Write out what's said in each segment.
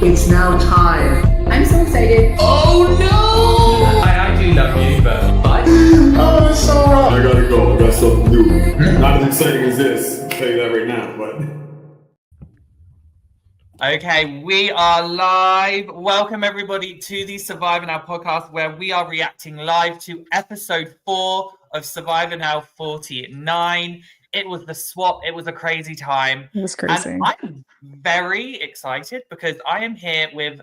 It's now time. I'm so excited. Oh no! I do love you, but Oh, it's so wrong. I gotta go. I got something new. Not as exciting as this. I'll tell you that right now, but. Okay, we are live. Welcome everybody to the Survivor Now podcast, where we are reacting live to episode 4 of Survivor Now 49. It was the swap. It was a crazy time. It was crazy. And I'm very excited because I am here with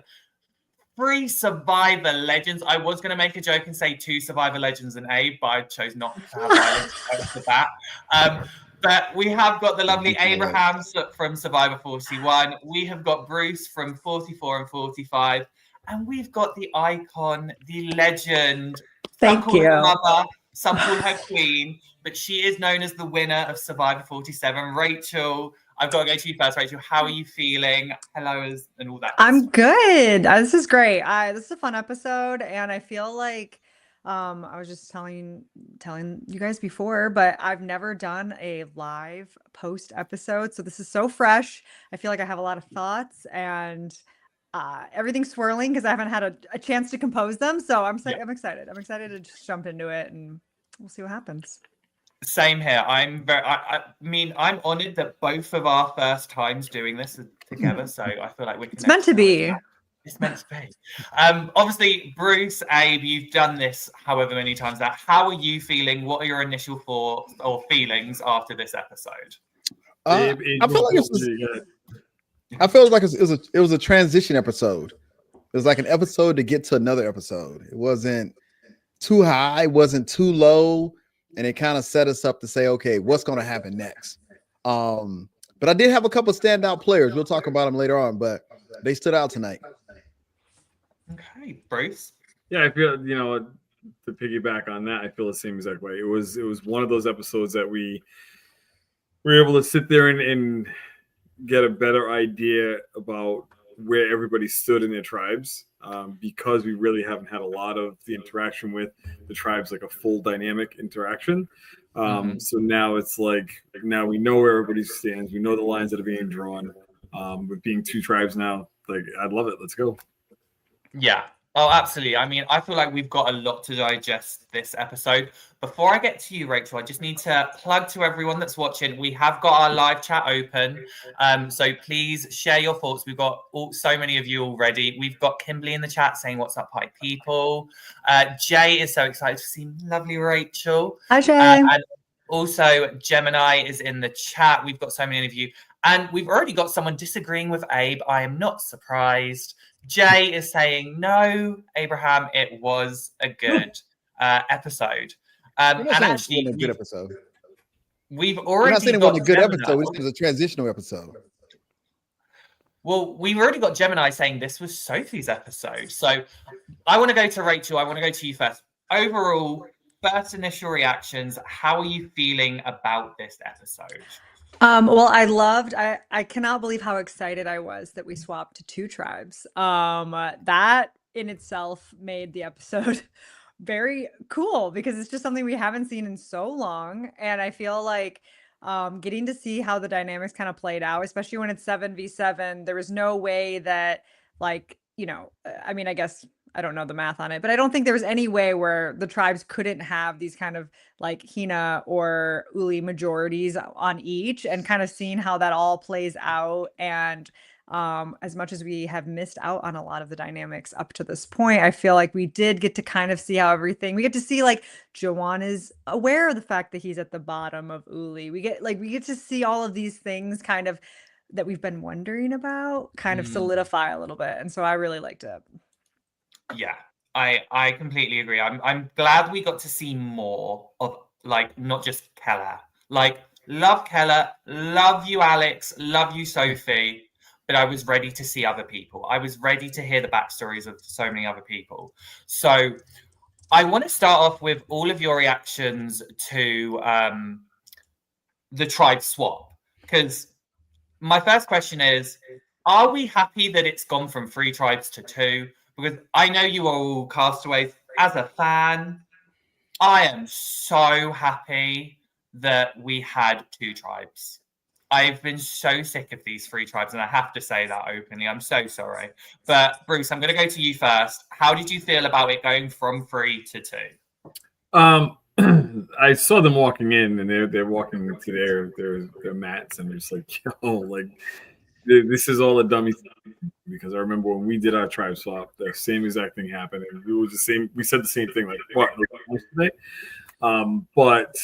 3 Survivor legends. I was going to make a joke and say 2 Survivor legends and Abe, but I chose not to have violence off the bat. But we have got the lovely Abraham from Survivor 41. We have got Bruce from 44 and 45. And we've got the icon, the legend. Thank some call you. her mother, some call her queen, but she is known as the winner of Survivor 47. Rachel, I've got to go to you first, Rachel. How are you feeling? Hellos and all that. I'm good. This is great. This is a fun episode, and I feel like I was just telling you guys before, but I've never done a live post episode, so this is so fresh. I feel like I have a lot of thoughts and everything's swirling because I haven't had a chance to compose them. So I'm excited. I'm excited to just jump into it, and we'll see what happens. Same here. I mean, I'm honored that both of our first times doing this together. So I feel like It's meant to be. It's meant to be. Obviously, Bruce, Abe, you've done this however many times now. How are you feeling? What are your initial thoughts or feelings after this episode? I feel like it was a transition episode. It was like an episode to get to another episode. It wasn't too high, wasn't too low, and it kind of set us up to say, okay, what's going to happen next? But I did have a couple of standout players. We'll talk about them later on, but they stood out tonight. Okay, Bruce. Yeah, I feel, to piggyback on that, I feel the same exact way. It was one of those episodes that we were able to sit there and get a better idea about where everybody stood in their tribes, because we really haven't had a lot of the interaction with the tribes, like a full dynamic interaction. So now it's like, now we know where everybody stands. We know the lines that are being drawn. With being 2 tribes now, like, I'd love it. Let's go. Yeah. Oh, absolutely. I mean, I feel like we've got a lot to digest this episode. Before I get to you, Rachel, I just need to plug to everyone that's watching. We have got our live chat open. So please share your thoughts. We've got so many of you already. We've got Kimberly in the chat saying, "What's up, party people?" Jay is so excited to see lovely Rachel. Hi, Jay. And also, Gemini is in the chat. We've got so many of you. And we've already got someone disagreeing with Abe. I am not surprised. Jay is saying, no, Abraham, it was a good episode. And actually, a good episode. We've I'm already not saying it got wasn't a good Gemini. episode. It was a transitional episode. Well, we've already got Gemini saying this was Sophie's episode. So I want to go to Rachel. I want to go to you first. Overall, first initial reactions. How are you feeling about this episode? Well, I cannot believe how excited I was that we swapped to 2 tribes. That in itself made the episode very cool because it's just something we haven't seen in so long. And I feel like getting to see how the dynamics kind of played out, especially when it's 7v7, there was no way that, like, I mean, I guess I don't know the math on it, but I don't think there was any way where the tribes couldn't have these kind of like Hina or Uli majorities on each, and kind of seeing how that all plays out. And as much as we have missed out on a lot of the dynamics up to this point, I feel like we did get to kind of see how we get to see, like, Jawan is aware of the fact that he's at the bottom of Uli. We get to see all of these things kind of that we've been wondering about kind of solidify a little bit. And so I really liked it. Yeah, I completely agree. I'm glad we got to see more of, like, not just Keller. Like, love Keller, love you, Alex, love you, Sophie. But I was ready to see other people. I was ready to hear the backstories of so many other people. So I want to start off with all of your reactions to the tribe swap. Because my first question is, are we happy that it's gone from 3 tribes to 2? Because I know you are all castaways. As a fan, I am so happy that we had 2 tribes. I've been so sick of these 3 tribes, and I have to say that openly. I'm so sorry. But Bruce, I'm going to go to you first. How did you feel about it going from 3 to 2? I saw them walking in, and they're walking to their mats, and they're just like, yo, like this is all a dummy thing. Because I remember when we did our tribe swap, the same exact thing happened, and it was the same. We said the same thing, like what yesterday. But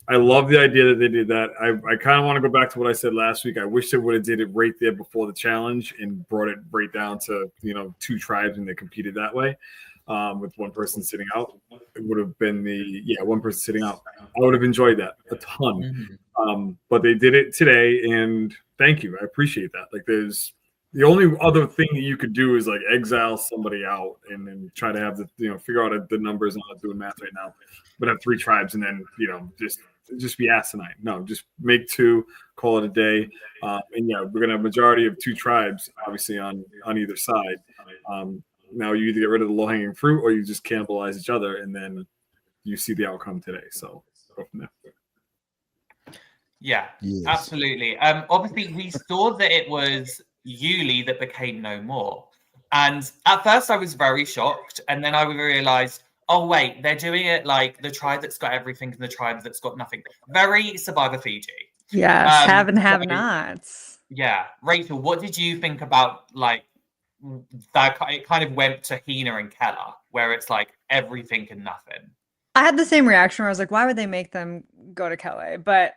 I love the idea that they did that. I kind of want to go back to what I said last week. I wish they would have did it right there before the challenge and brought it right down to 2 tribes, and they competed that way. With one person sitting out, it would have been one person sitting out. I would have enjoyed that a ton. But they did it today, and thank you. I appreciate that. Like, there's the only other thing that you could do is like exile somebody out and then try to have the figure out the numbers. I'm not doing math right now, but have 3 tribes and then just be asinine. No, just make 2, call it a day. And we're gonna have a majority of 2 tribes, obviously on either side. Now you either get rid of the low-hanging fruit or you just cannibalize each other, and then you see the outcome today. So go from there. Yeah, Yes. absolutely. Obviously, we saw that it was Yuli that became no more. And at first I was very shocked. And then I realized, oh, wait, they're doing it like the tribe that's got everything and the tribe that's got nothing. Very Survivor Fiji. Yes, have and have nots. Yeah. Rachel, what did you think about like that? It kind of went to Hina and Keller, where it's like everything and nothing. I had the same reaction where I was like, why would they make them go to Kelly? But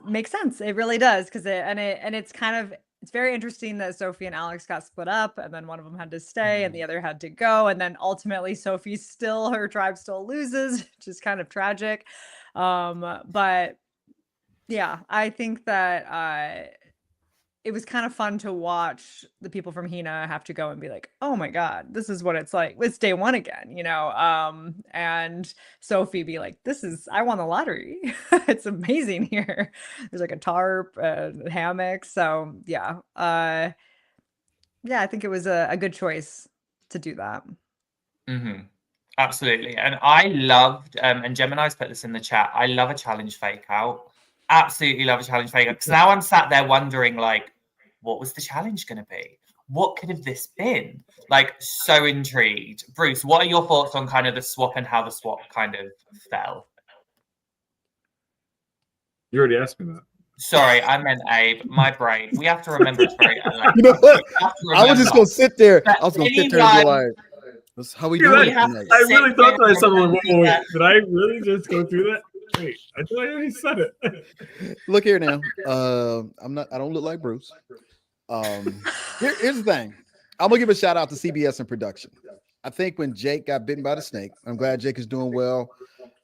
makes sense. It really does, because it's very interesting that Sophie and Alex got split up, and then one of them had to stay and the other had to go, and then ultimately her tribe still loses, which is kind of tragic. But yeah, I think that it was kind of fun to watch the people from Hina have to go and be like, oh my God, this is what it's like. It's day 1 again, and Sophie be like, I won the lottery. It's amazing here. There's like a tarp, a hammock. So yeah. I think it was a good choice to do that. Absolutely. And I loved, and Gemini's put this in the chat, I love a challenge fake out. Absolutely love a challenge fake out. Because now I'm sat there wondering, like, what was the challenge going to be? What could have this been? Like, so intrigued. Bruce, what are your thoughts on kind of the swap and how the swap kind of fell? You already asked me that. Sorry, I meant Abe. My brain. We have to remember it's very LA. You know what? I was just going to sit there. I was going to sit there and be like, that's how we do it. I really thought that I said, wait, did I really just go through that? Wait, I thought I already said it. Look here now. I don't look like Bruce. Here's the thing. I'm gonna give a shout out to CBS and production. I think when Jake got bitten by the snake, I'm glad Jake is doing well.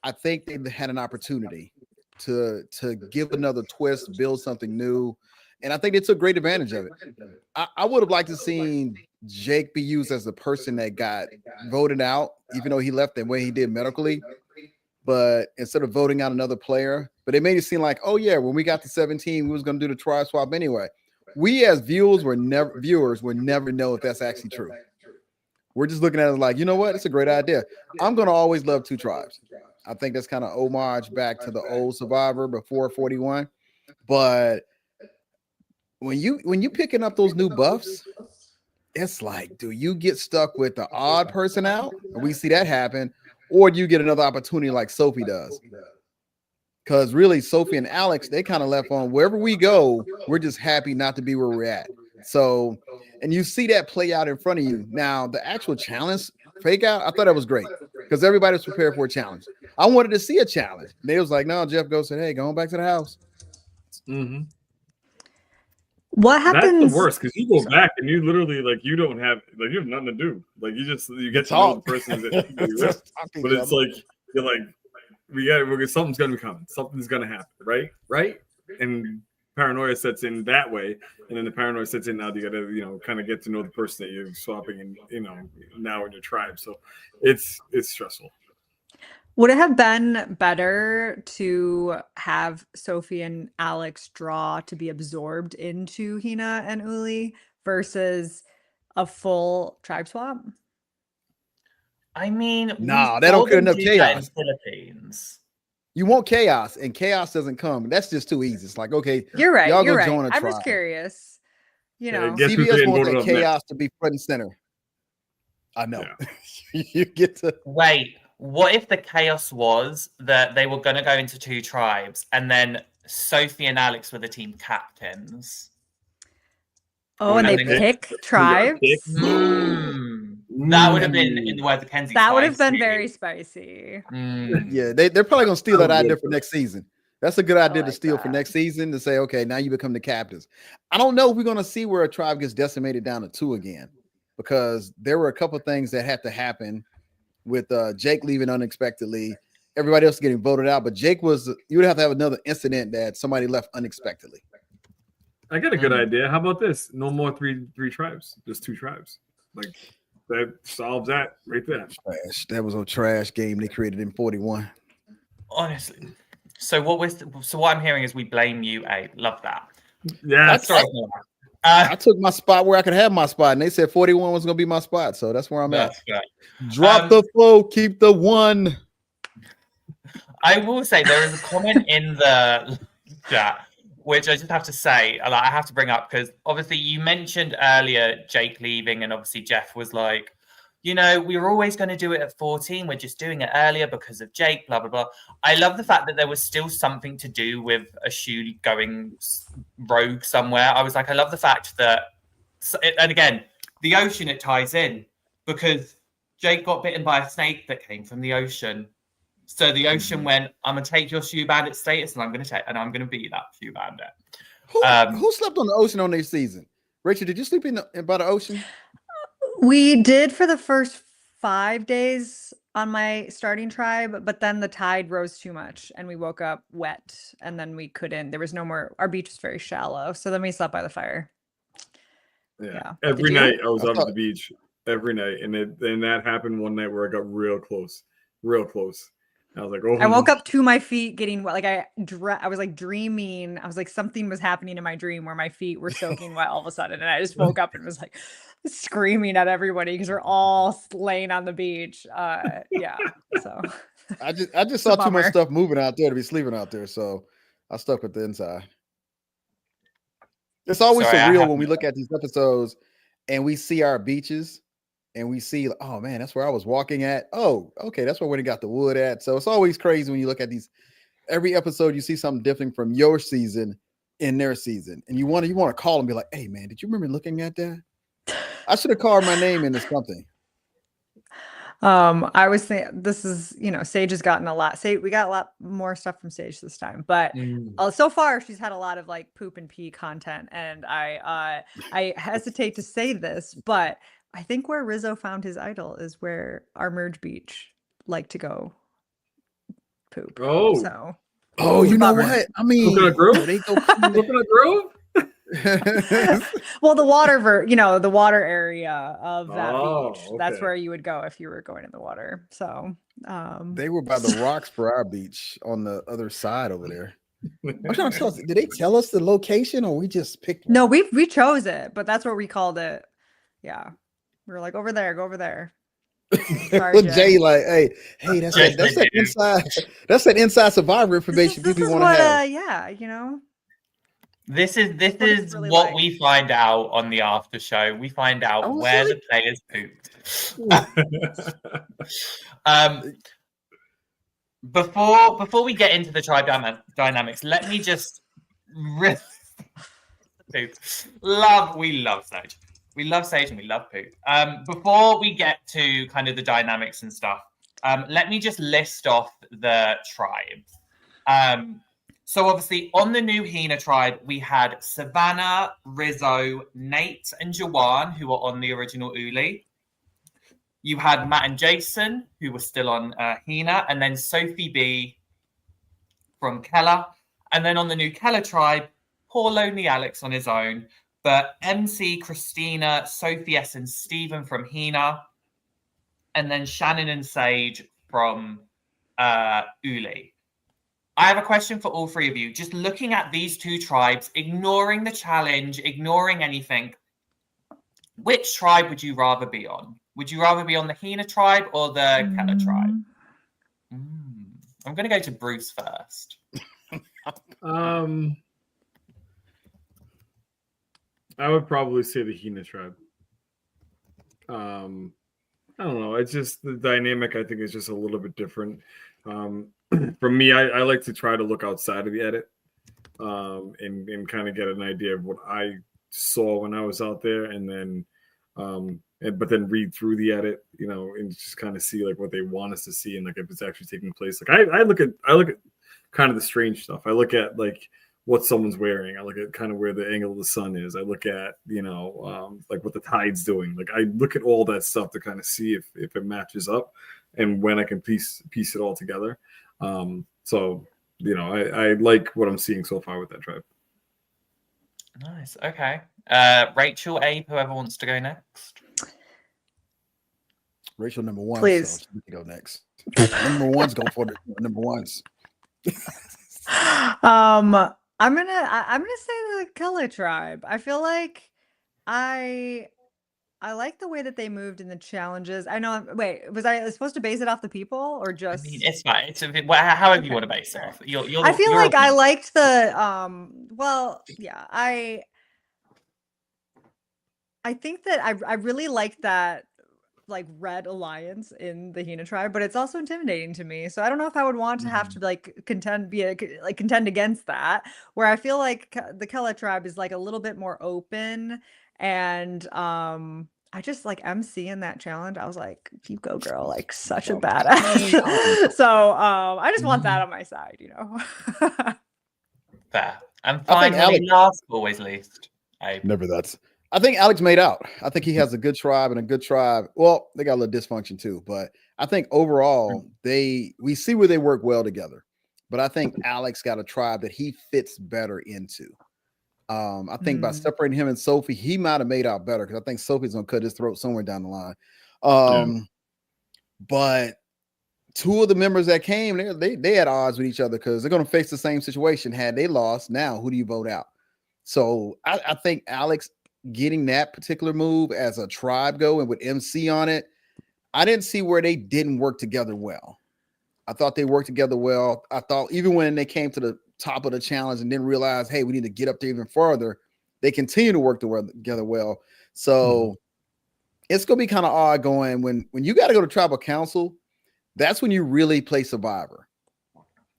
I think they had an opportunity to give another twist, build something new, and I think they took great advantage of it. I would have liked to seen Jake be used as the person that got voted out, even though he left the way he did medically. But instead of voting out another player, but it made it seem like, oh yeah, when we got to 17, we was gonna do the tribe swap anyway. We as viewers would never know if that's actually true. We're just looking at it like, you know what? It's a great idea. I'm gonna always love 2 tribes. I think that's kind of homage back to the old Survivor before 41. But when you picking up those new buffs, it's like, do you get stuck with the odd person out? And we see that happen, or do you get another opportunity like Sophie does? Because really, Sophie and Alex, they kind of left on wherever we go, we're just happy not to be where we're at. So, and you see that play out in front of you. Now, the actual challenge fake out, I thought that was great because everybody was prepared for a challenge. I wanted to see a challenge. And they was like, no, Jeff goes said, hey, going back to the house. Mm-hmm. What happens? That's the worst because you go back and you literally you have nothing to do. Like you get to know the person that you're with. But it's like you're like something's gonna be coming, something's gonna happen, right? And paranoia sets in that way, and then the paranoia sets in now. You gotta kind of get to know the person that you're swapping, and now in your tribe. So it's stressful. Would it have been better to have Sophie and Alex draw to be absorbed into Hina and Uli versus a full tribe swap? I mean, no, they don't get enough chaos. In Philippines. You want chaos, and chaos doesn't come. That's just too easy. It's like, okay, You're right. y'all You're go right. join a I'm tribe. just curious. You know, Guess who's CBS getting wants voted that up next? chaos to be front and center. I know. Yeah. You get to Wait, what if the chaos was that they were going to go into 2 tribes and then Sophie and Alex were the team captains? oh, and And they then- pick tribes. That would have been, in the words of Kenzie, That would have been spicy. very spicy. yeah, they're probably gonna steal that Sounds idea good. for next season. That's a good idea to like steal for that. next season to say, okay, now you become the captains. I don't know if we're gonna see where a tribe gets decimated down to 2 again, because there were a couple things that had to happen with Jake leaving unexpectedly, everybody else getting voted out, but Jake was, you would have to have another incident that somebody left unexpectedly. I got a good idea. How about this? No more three tribes, just 2 tribes. Like that solves that right there. Trash. That was a trash game they created in 41. Honestly. So what I'm hearing is we blame you, Abe. Love that. Yeah, Sorry. I took my spot where I could have my spot, and they said 41 was gonna be my spot, so that's where I'm at. That's good. Drop the flow, keep the 1. I will say there is a comment in the chat which I just have to say, I have to bring up, because obviously you mentioned earlier Jake leaving, and obviously Jeff was like, you know, we were always going to do it at 14. We're just doing it earlier because of Jake, blah, blah, blah. I love the fact that there was still something to do with a shoe going rogue somewhere. I was like, I love the fact that, and again, the ocean, it ties in, because Jake got bitten by a snake that came from the ocean. So the ocean went, I'm going to take your shoe bandit status, and I'm going to be that shoe bandit. Who slept on the ocean on their season? Rachel, did you sleep by the ocean? We did for the first 5 days on my starting tribe, but then the tide rose too much and we woke up wet, and then we couldn't. There was no more. Our beach was very shallow, so then we slept by the fire. Yeah. Did Every you? night I was up at the beach every night, and that happened one night where I got real close. I was like, oh. I woke up to my feet getting wet. Like I was like dreaming. I was like, something was happening in my dream where my feet were soaking wet all of a sudden, and I just woke up and was like screaming at everybody because we're all laying on the beach. Yeah. So I just saw too much stuff moving out there to be sleeping out there, so I stuck with the inside. It's always surreal when we look at these episodes and we see our beaches and we see, oh man, that's where I was walking at. Oh, okay, that's where we got the wood at. So it's always crazy when you look at these. Every episode, you see something different from your season in their season, and you want to call and be like, "Hey man, did you remember looking at that? I should have called my name into something." I was saying, this is, Sage has gotten a lot. We got a lot more stuff from Sage this time, but so far she's had a lot of like poop and pee content, and I hesitate to say this, but I think where Rizzo found his idol is where our merge beach like to go poop. Oh, so you know what? I mean, Coconut Grove. They go Coconut Grove. Well, the water area of that beach. Okay. That's where you would go if you were going in the water. So they were by the rocks for our beach on the other side over there. I'm trying to tell us, did they tell us the location or we just picked one? No, we chose it, but that's what we called it. Yeah. We were like, over there, go over there. Sorry, Jay, like, hey, that's that inside survivor information people want to have. Yeah, This is really what like. we find out on the after show. We find out where the players pooped. Before we get into the tribe dynamics, let me just we love Sage. We love Sage and we love poop. Before we get to kind of the dynamics and stuff, let me just list off the tribes. So obviously on the new Hina tribe, we had Savannah, Rizzo, Nate, and Jawan, who were on the original Uli. You had Matt and Jason, who were still on Hina, and then Sophie B from Keller. And then on the new Keller tribe, poor lonely Alex on his own, but MC, Christina, Sophie S, and Stephen from Hina, and then Shannon and Sage from Uli. I have a question for all three of you. Just looking at these 2 tribes, ignoring the challenge, ignoring anything, which tribe would you rather be on? Would you rather be on the Hina tribe or the Keller tribe? I'm going to go to Bruce first. I would probably say the Hina tribe. I don't know. It's just the dynamic, I think, is just a little bit different. For me, I like to try to look outside of the edit and kind of get an idea of what I saw when I was out there, and then but then read through the edit, and just kind of see like what they want us to see and like if it's actually taking place. Like I look at kind of the strange stuff. I look at like what someone's wearing. I look at kind of where the angle of the sun is. I look at like what the tide's doing. Like I look at all that stuff to kind of see if it matches up and when I can piece it all together. So I like what I'm seeing so far with that tribe. Nice. Okay. Rachel, Abe, whoever wants to go next. Rachel number one. Please. So she can go next. Number one's go for the number ones. I'm gonna say the Killer tribe. I feel like I like the way that they moved in the challenges. I know. Wait, was I supposed to base it off the people or just? I mean, it's fine. It's however you want to base it off. I feel like I liked the Well, yeah, I think that I really liked that like red alliance in the Hina tribe, but it's also intimidating to me. So I don't know if I would want to have to like contend against that. Where I feel like the Kella tribe is like a little bit more open, and I just like MC in that challenge. I was like, "You go, girl!" Like such a badass. So I just want that on my side, Fair. And finally, last but always least, never that's. I think Alex made out. I think he has a good tribe and a good tribe. Well, they got a little dysfunction too, but I think overall we see where they work well together. But I think Alex got a tribe that he fits better into. I think by separating him and Sophie, he might have made out better because I think Sophie's gonna cut his throat somewhere down the line. But two of the members that came, they had odds with each other because they're gonna face the same situation. Had they lost, now who do you vote out? So I think Alex getting that particular move as a tribe go and with MC on it, I didn't see where they didn't work together well. I thought they worked together well. I thought even when they came to the top of the challenge and didn't realize, hey, we need to get up there even farther, they continue to work together well. So it's going to be kind of odd going when you got to go to tribal council. That's when you really play Survivor.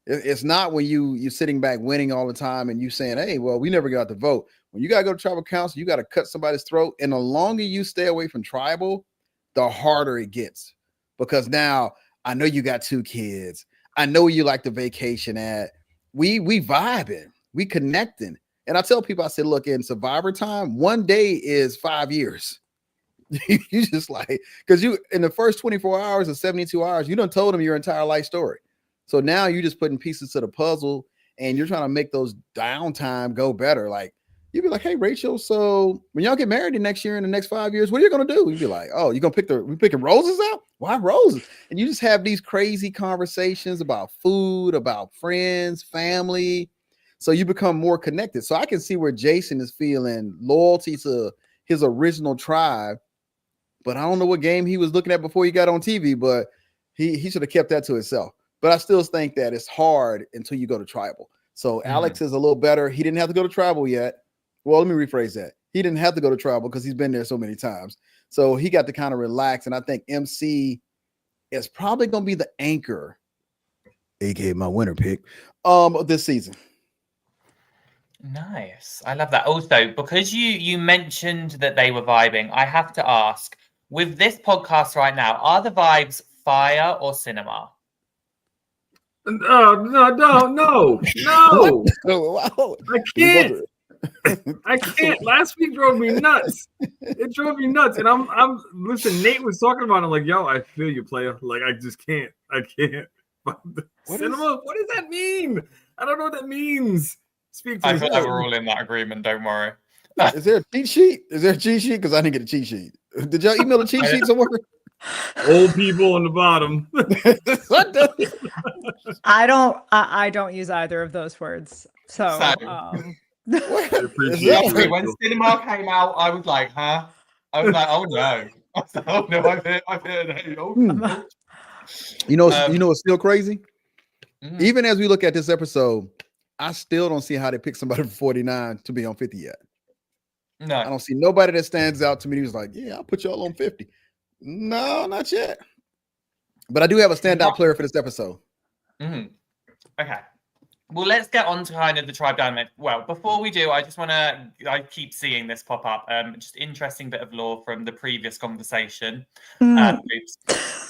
It's not when you're sitting back winning all the time and you saying, hey, well, we never got the vote. When you got to go to tribal council, you got to cut somebody's throat. And the longer you stay away from tribal, the harder it gets. Because now I know you got 2 kids. I know you like the vacation at. We vibing. We connecting. And I tell people, I said, look, in Survivor time, 1 day is 5 years. You just like, because you in the first 24 hours or 72 hours, you done told them your entire life story. So now you're just putting pieces to the puzzle and you're trying to make those downtime go better. Like, you'd be like, hey, Rachel, so when y'all get married next year in the next 5 years, what are you going to do? You'd be like, oh, you're going to we picking roses out? Why roses? And you just have these crazy conversations about food, about friends, family. So you become more connected. So I can see where Jason is feeling loyalty to his original tribe. But I don't know what game he was looking at before he got on TV, but he should have kept that to himself. But I still think that it's hard until you go to tribal. So Alex is a little better. He didn't have to go to tribal yet. Well, let me rephrase that. He didn't have to go to tribal because he's been there so many times. So he got to kind of relax. And I think MC is probably going to be the anchor, aka my winner pick, of this season. Nice. I love that. Also, because you mentioned that they were vibing, I have to ask, with this podcast right now, are the vibes fire or cinema? No. Wow. I can't. I can't. Last week drove me nuts. It drove me nuts. And I'm listen, Nate was talking about it. I'm like, yo, I feel you, player. Like, I just can't. I can't. Cinema? What does that mean? I don't know what that means. Speak to I me. feel like we're all in that agreement, don't worry. Is there a cheat sheet? Because I didn't get a cheat sheet. Did y'all email a cheat sheet somewhere? Old people on the bottom. I don't use either of those words. So when cinema came out, I was like, huh? I was like, oh no. I've heard. You know what's still crazy? Even as we look at this episode, I still don't see how they pick somebody from 49 to be on 50 yet. No. I don't see nobody that stands out to me who's like, yeah, I'll put y'all on 50. No, not yet. But I do have a standout player for this episode. Okay. Well, let's get on to kind of the tribe dynamic. Well, before we do, I just want to, I keep seeing this pop up. Just interesting bit of lore from the previous conversation. And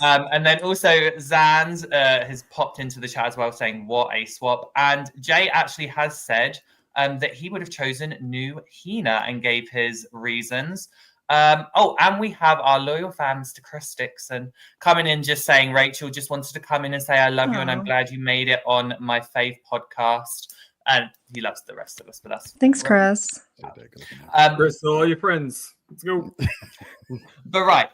then also Zanz has popped into the chat as well saying, what a swap. And Jay actually has said that he would have chosen New Hina and gave his reasons. And we have our loyal fan, Mr. Chris Dixon, coming in just saying, Rachel just wanted to come in and say, I love you and I'm glad you made it on my fave podcast. And he loves the rest of us, but that's thanks, Chris. Chris, all your friends. Let's go. But right,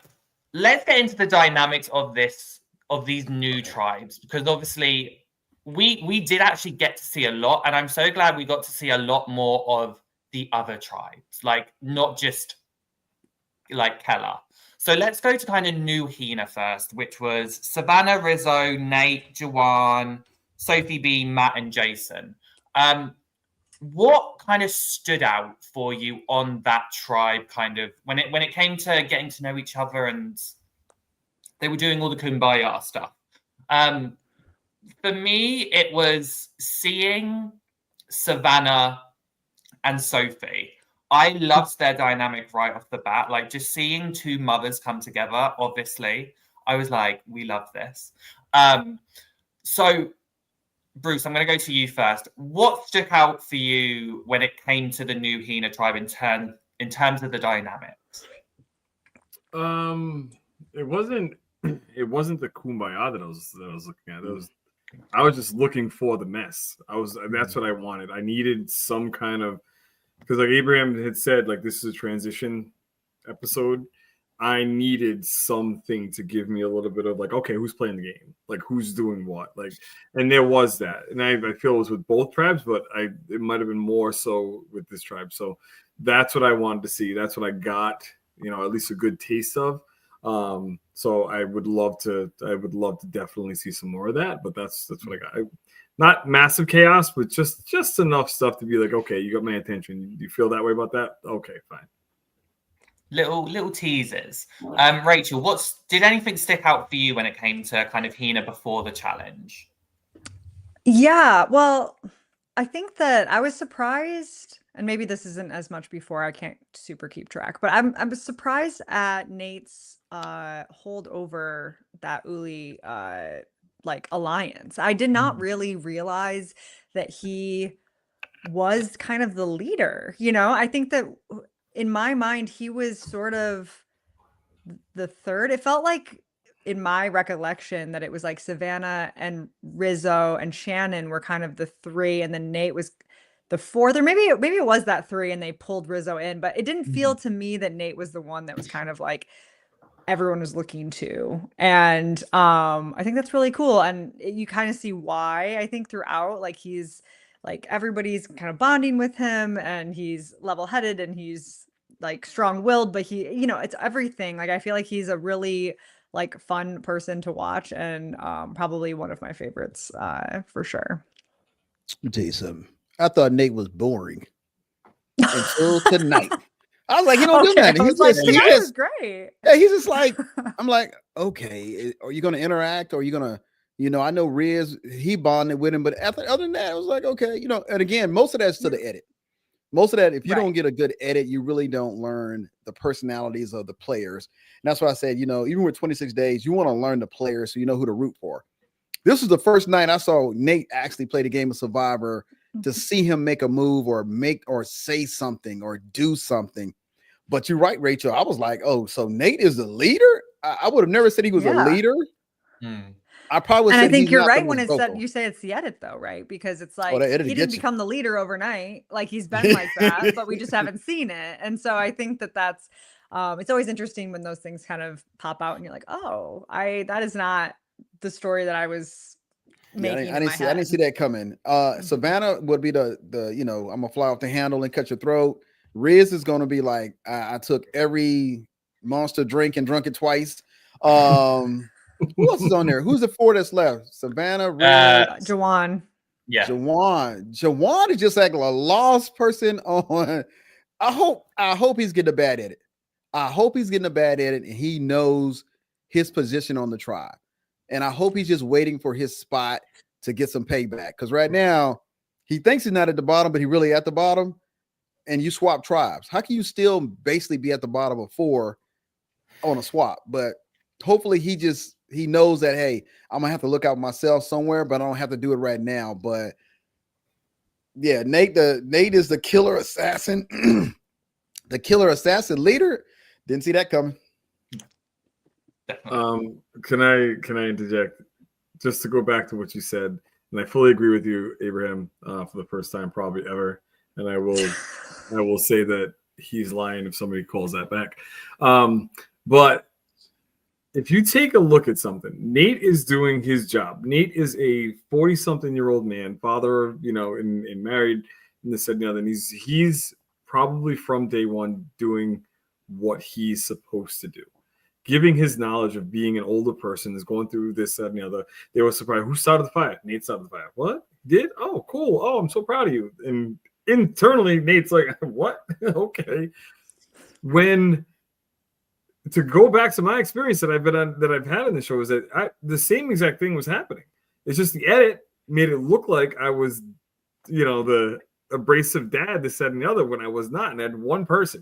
let's get into the dynamics of these new tribes, because obviously we did actually get to see a lot, and I'm so glad we got to see a lot more of the other tribes, like not just like Keller. So let's go to kind of New Hina first, which was Savannah, Rizzo, Nate, Juwan, Sophie B, Matt, and Jason. What kind of stood out for you on that tribe, kind of when it came to getting to know each other and they were doing all the kumbaya stuff? For me, it was seeing Savannah and Sophie. I loved their dynamic right off the bat. Like, just seeing two mothers come together, obviously, I was like, we love this. So, Bruce, I'm going to go to you first. What stuck out for you when it came to the New Hina tribe in terms of the dynamics? It wasn't the kumbaya that I was looking at. I was just looking for the mess. That's what I wanted. I needed some kind of, because like Abraham had said, like, this is a transition episode. I needed something to give me a little bit of like, okay, who's playing the game? Like, who's doing what? Like, and there was that. And I feel it was with both tribes, but it might have been more so with this tribe. So that's what I wanted to see. That's what I got, at least a good taste of. So I would love to definitely see some more of that, but that's what I got. Not massive chaos, but just enough stuff to be like, okay, you got my attention. You feel that way about that? Okay, fine. Little teasers. Rachel, did anything stick out for you when it came to kind of Hina before the challenge? Yeah, well, I think that I was surprised, and maybe this isn't as much before, I can't super keep track, but I'm surprised at Nate's hold over that Uli like alliance. I did not really realize that he was kind of the leader. I think that in my mind he was sort of the third. It felt like in my recollection that it was like Savannah and Rizzo and Shannon were kind of the three, and then Nate was the fourth, or maybe it was that three and they pulled Rizzo in, but it didn't feel to me that Nate was the one that was kind of like everyone was looking to. And I think that's really cool, and you kind of see why. I think throughout, like, he's like, everybody's kind of bonding with him, and he's level-headed and he's like strong-willed, but he, it's everything. Like, I feel like he's a really like fun person to watch, and probably one of my favorites for sure. Let me tell you something. I thought Nate was boring until tonight. I was like, he don't do nothing. He's like, he was great. Yeah, he's just like, I'm like, okay, are you gonna interact? Or are you gonna, I know Riz, he bonded with him, but other than that, I was like, okay, and again, most of that's to the edit. Most of that, if you don't get a good edit, you really don't learn the personalities of the players. And that's why I said, even with 26 days, you want to learn the players so you know who to root for. This was the first night I saw Nate actually play the game of Survivor, to see him make a move or say something or do something. But you're right, Rachel. I was like, oh, so Nate is the leader? I would have never said he was a leader. I probably would. And I think you're right when it's that you say it's the edit, though, right? Because it's like he didn't become the leader overnight. Like, he's been like that, but we just haven't seen it. And so I think that's it's always interesting when those things kind of pop out and you're like, oh, that is not the story that I was making. I didn't see that coming. Savannah would be the I'm gonna fly off the handle and cut your throat. Riz is gonna be like, I took every monster drink and drunk it twice. Who else is on there? Who's the four that's left? Savannah, Red, Jawan. Yeah. Jawan. Jawan is just like a lost person on. I hope he's getting a bad edit. I hope he's getting a bad edit and he knows his position on the tribe. And I hope he's just waiting for his spot to get some payback. Because right now, he thinks he's not at the bottom, but he really at the bottom. And you swap tribes. How can you still basically be at the bottom of 4 on a swap? But hopefully he knows that, hey, I'm gonna have to look out myself somewhere, but I don't have to do it right now. But yeah, Nate is the killer assassin, the killer assassin leader. Didn't see that coming. Can I interject just to go back to what you said? And I fully agree with you, Abraham, for the first time probably ever. And I will say that he's lying if somebody calls that back. But if you take a look at something, Nate is doing his job. Nate is a 40-something-year-old man, father, and married, and this and the other. And he's probably from day one doing what he's supposed to do. Giving his knowledge of being an older person is going through this, that, and the other. They were surprised. Who started the fire? Nate started the fire. What? Did? Oh, cool. Oh, I'm so proud of you. And internally, Nate's like, what? Okay. To go back to my experience that I've had in the show is that the same exact thing was happening. It's just the edit made it look like I was, the abrasive dad, this, that, and the other, when I was not. And I had one person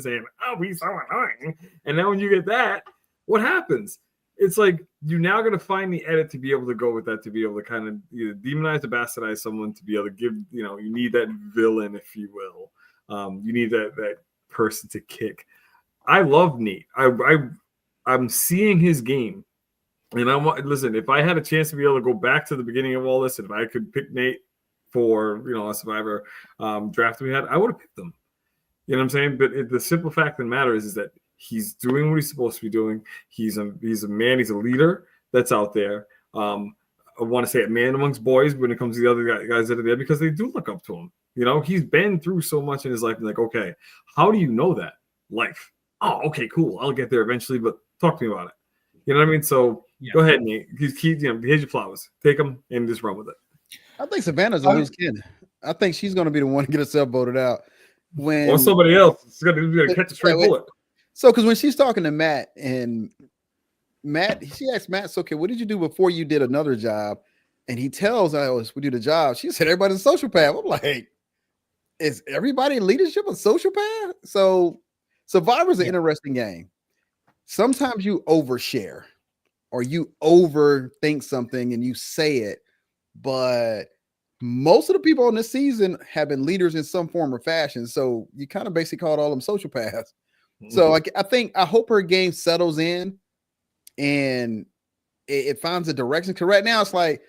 saying, oh, he's so annoying. And now when you get that, what happens? It's like you're now going to find the edit to be able to go with that, to be able to kind of either demonize or bastardize someone, to be able to give, you need that villain, if you will. You need that person to kick. I love Nate. I'm seeing his game. And listen, if I had a chance to be able to go back to the beginning of all this, and if I could pick Nate for a Survivor draft we had, I would have picked him. You know what I'm saying? But the simple fact of the matter is that he's doing what he's supposed to be doing. He's a man. He's a leader that's out there. I want to say a man amongst boys when it comes to the other guys that are there, because they do look up to him. He's been through so much in his life. And like, okay, how do you know that? Life. Oh, okay, cool. I'll get there eventually, but talk to me about it. You know what I mean? So Go ahead, Nate. Here's your flowers. Take them and just run with it. I think Savannah's a loose kid. I think she's going to be the one to get herself voted out. Or somebody else is going to catch a straight bullet. So, because when she's talking to Matt, she asked Matt, so, okay, what did you do before you did another job? And he tells us, we do the job. She said, everybody's a sociopath. I'm like, is everybody in leadership a sociopath? So, Survivor's an interesting game. Sometimes you overshare or you overthink something and you say it, but most of the people on this season have been leaders in some form or fashion. So you kind of basically called all them sociopaths. Mm-hmm. So I hope her game settles in and it finds a direction. Because right now it's like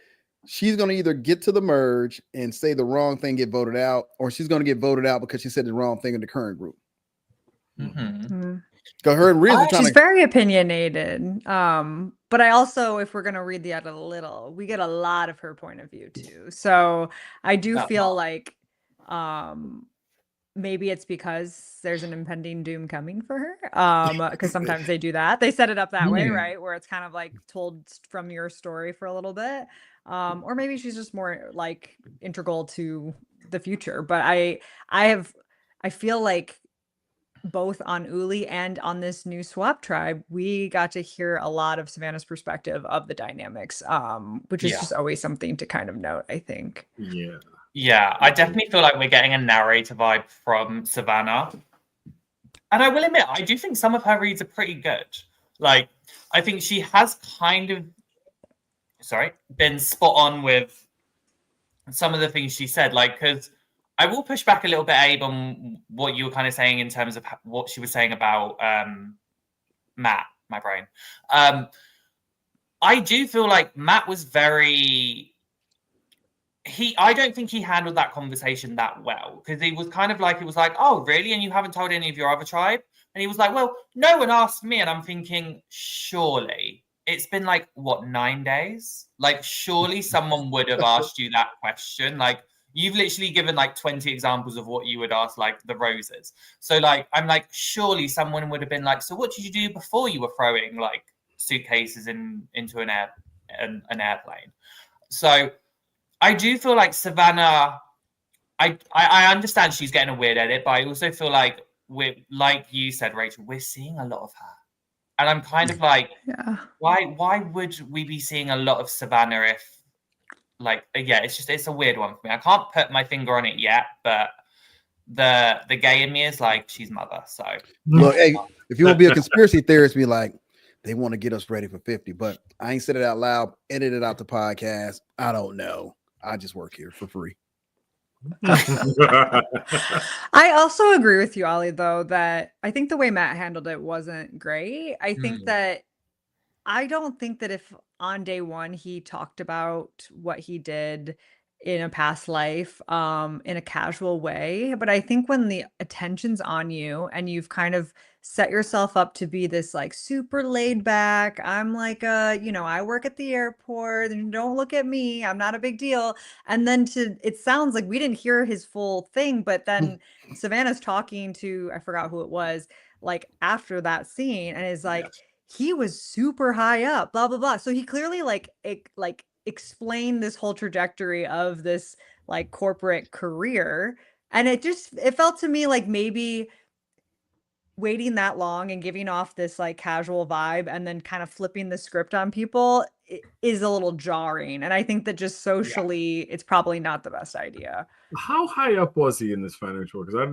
she's going to either get to the merge and say the wrong thing, get voted out, or she's going to get voted out because she said the wrong thing in the current group. Mm-hmm. Her and she's very opinionated. But I also, if we're gonna read the edit a little, we get a lot of her point of view too. So I do feel like maybe it's because there's an impending doom coming for her. Because sometimes they do that. They set it up that way, right? Where it's kind of like told from your story for a little bit. Or maybe she's just more like integral to the future. But I feel like both on Uli and on this new swap tribe, we got to hear a lot of Savannah's perspective of the dynamics, which is just always something to kind of note, I think. Yeah, I definitely feel like we're getting a narrator vibe from Savannah. And I will admit, I do think some of her reads are pretty good. Like, I think she has kind of, been spot on with some of the things she said. Like, because I will push back a little bit, Abe, on what you were kind of saying in terms of what she was saying about Matt, my brain. I do feel like Matt was I don't think he handled that conversation that well, because he was kind of like, it was like, oh, really? And you haven't told any of your other tribe? And he was like, well, no one asked me. And I'm thinking, surely it's been like, what, 9 days? Like, surely someone would have asked you that question. Like, you've literally given like 20 examples of what you would ask, like the roses. So like, I'm like, surely someone would have been like, so what did you do before you were throwing like suitcases into an airplane. So I do feel like Savannah. I understand she's getting a weird edit, but I also feel like like you said, Rachel, we're seeing a lot of her, and I'm kind of like, why would we be seeing a lot of Savannah if, like, it's a weird one for me. I can't put my finger on it yet, but the gay in me is like, she's mother. So look, hey, if you want to be a conspiracy theorist, be like, they want to get us ready for 50, but I ain't said it out loud, edited out the podcast. I don't know. I just work here for free. I also agree with you, Ollie, though, that I think the way Matt handled it wasn't great. I think that I don't think that if on day one he talked about what he did in a past life in a casual way, but I think when the attention's on you and you've kind of set yourself up to be this like super laid back, I'm like I work at the airport and don't look at me, I'm not a big deal. And then it sounds like we didn't hear his full thing, but then Savannah's talking to, I forgot who it was, like after that scene, and is like, he was super high up, blah blah blah. So he clearly explained this whole trajectory of this like corporate career, and it felt to me like maybe waiting that long and giving off this like casual vibe and then kind of flipping the script on people is a little jarring, and I think that just socially it's probably not the best idea. How high up was he in this financial? Because I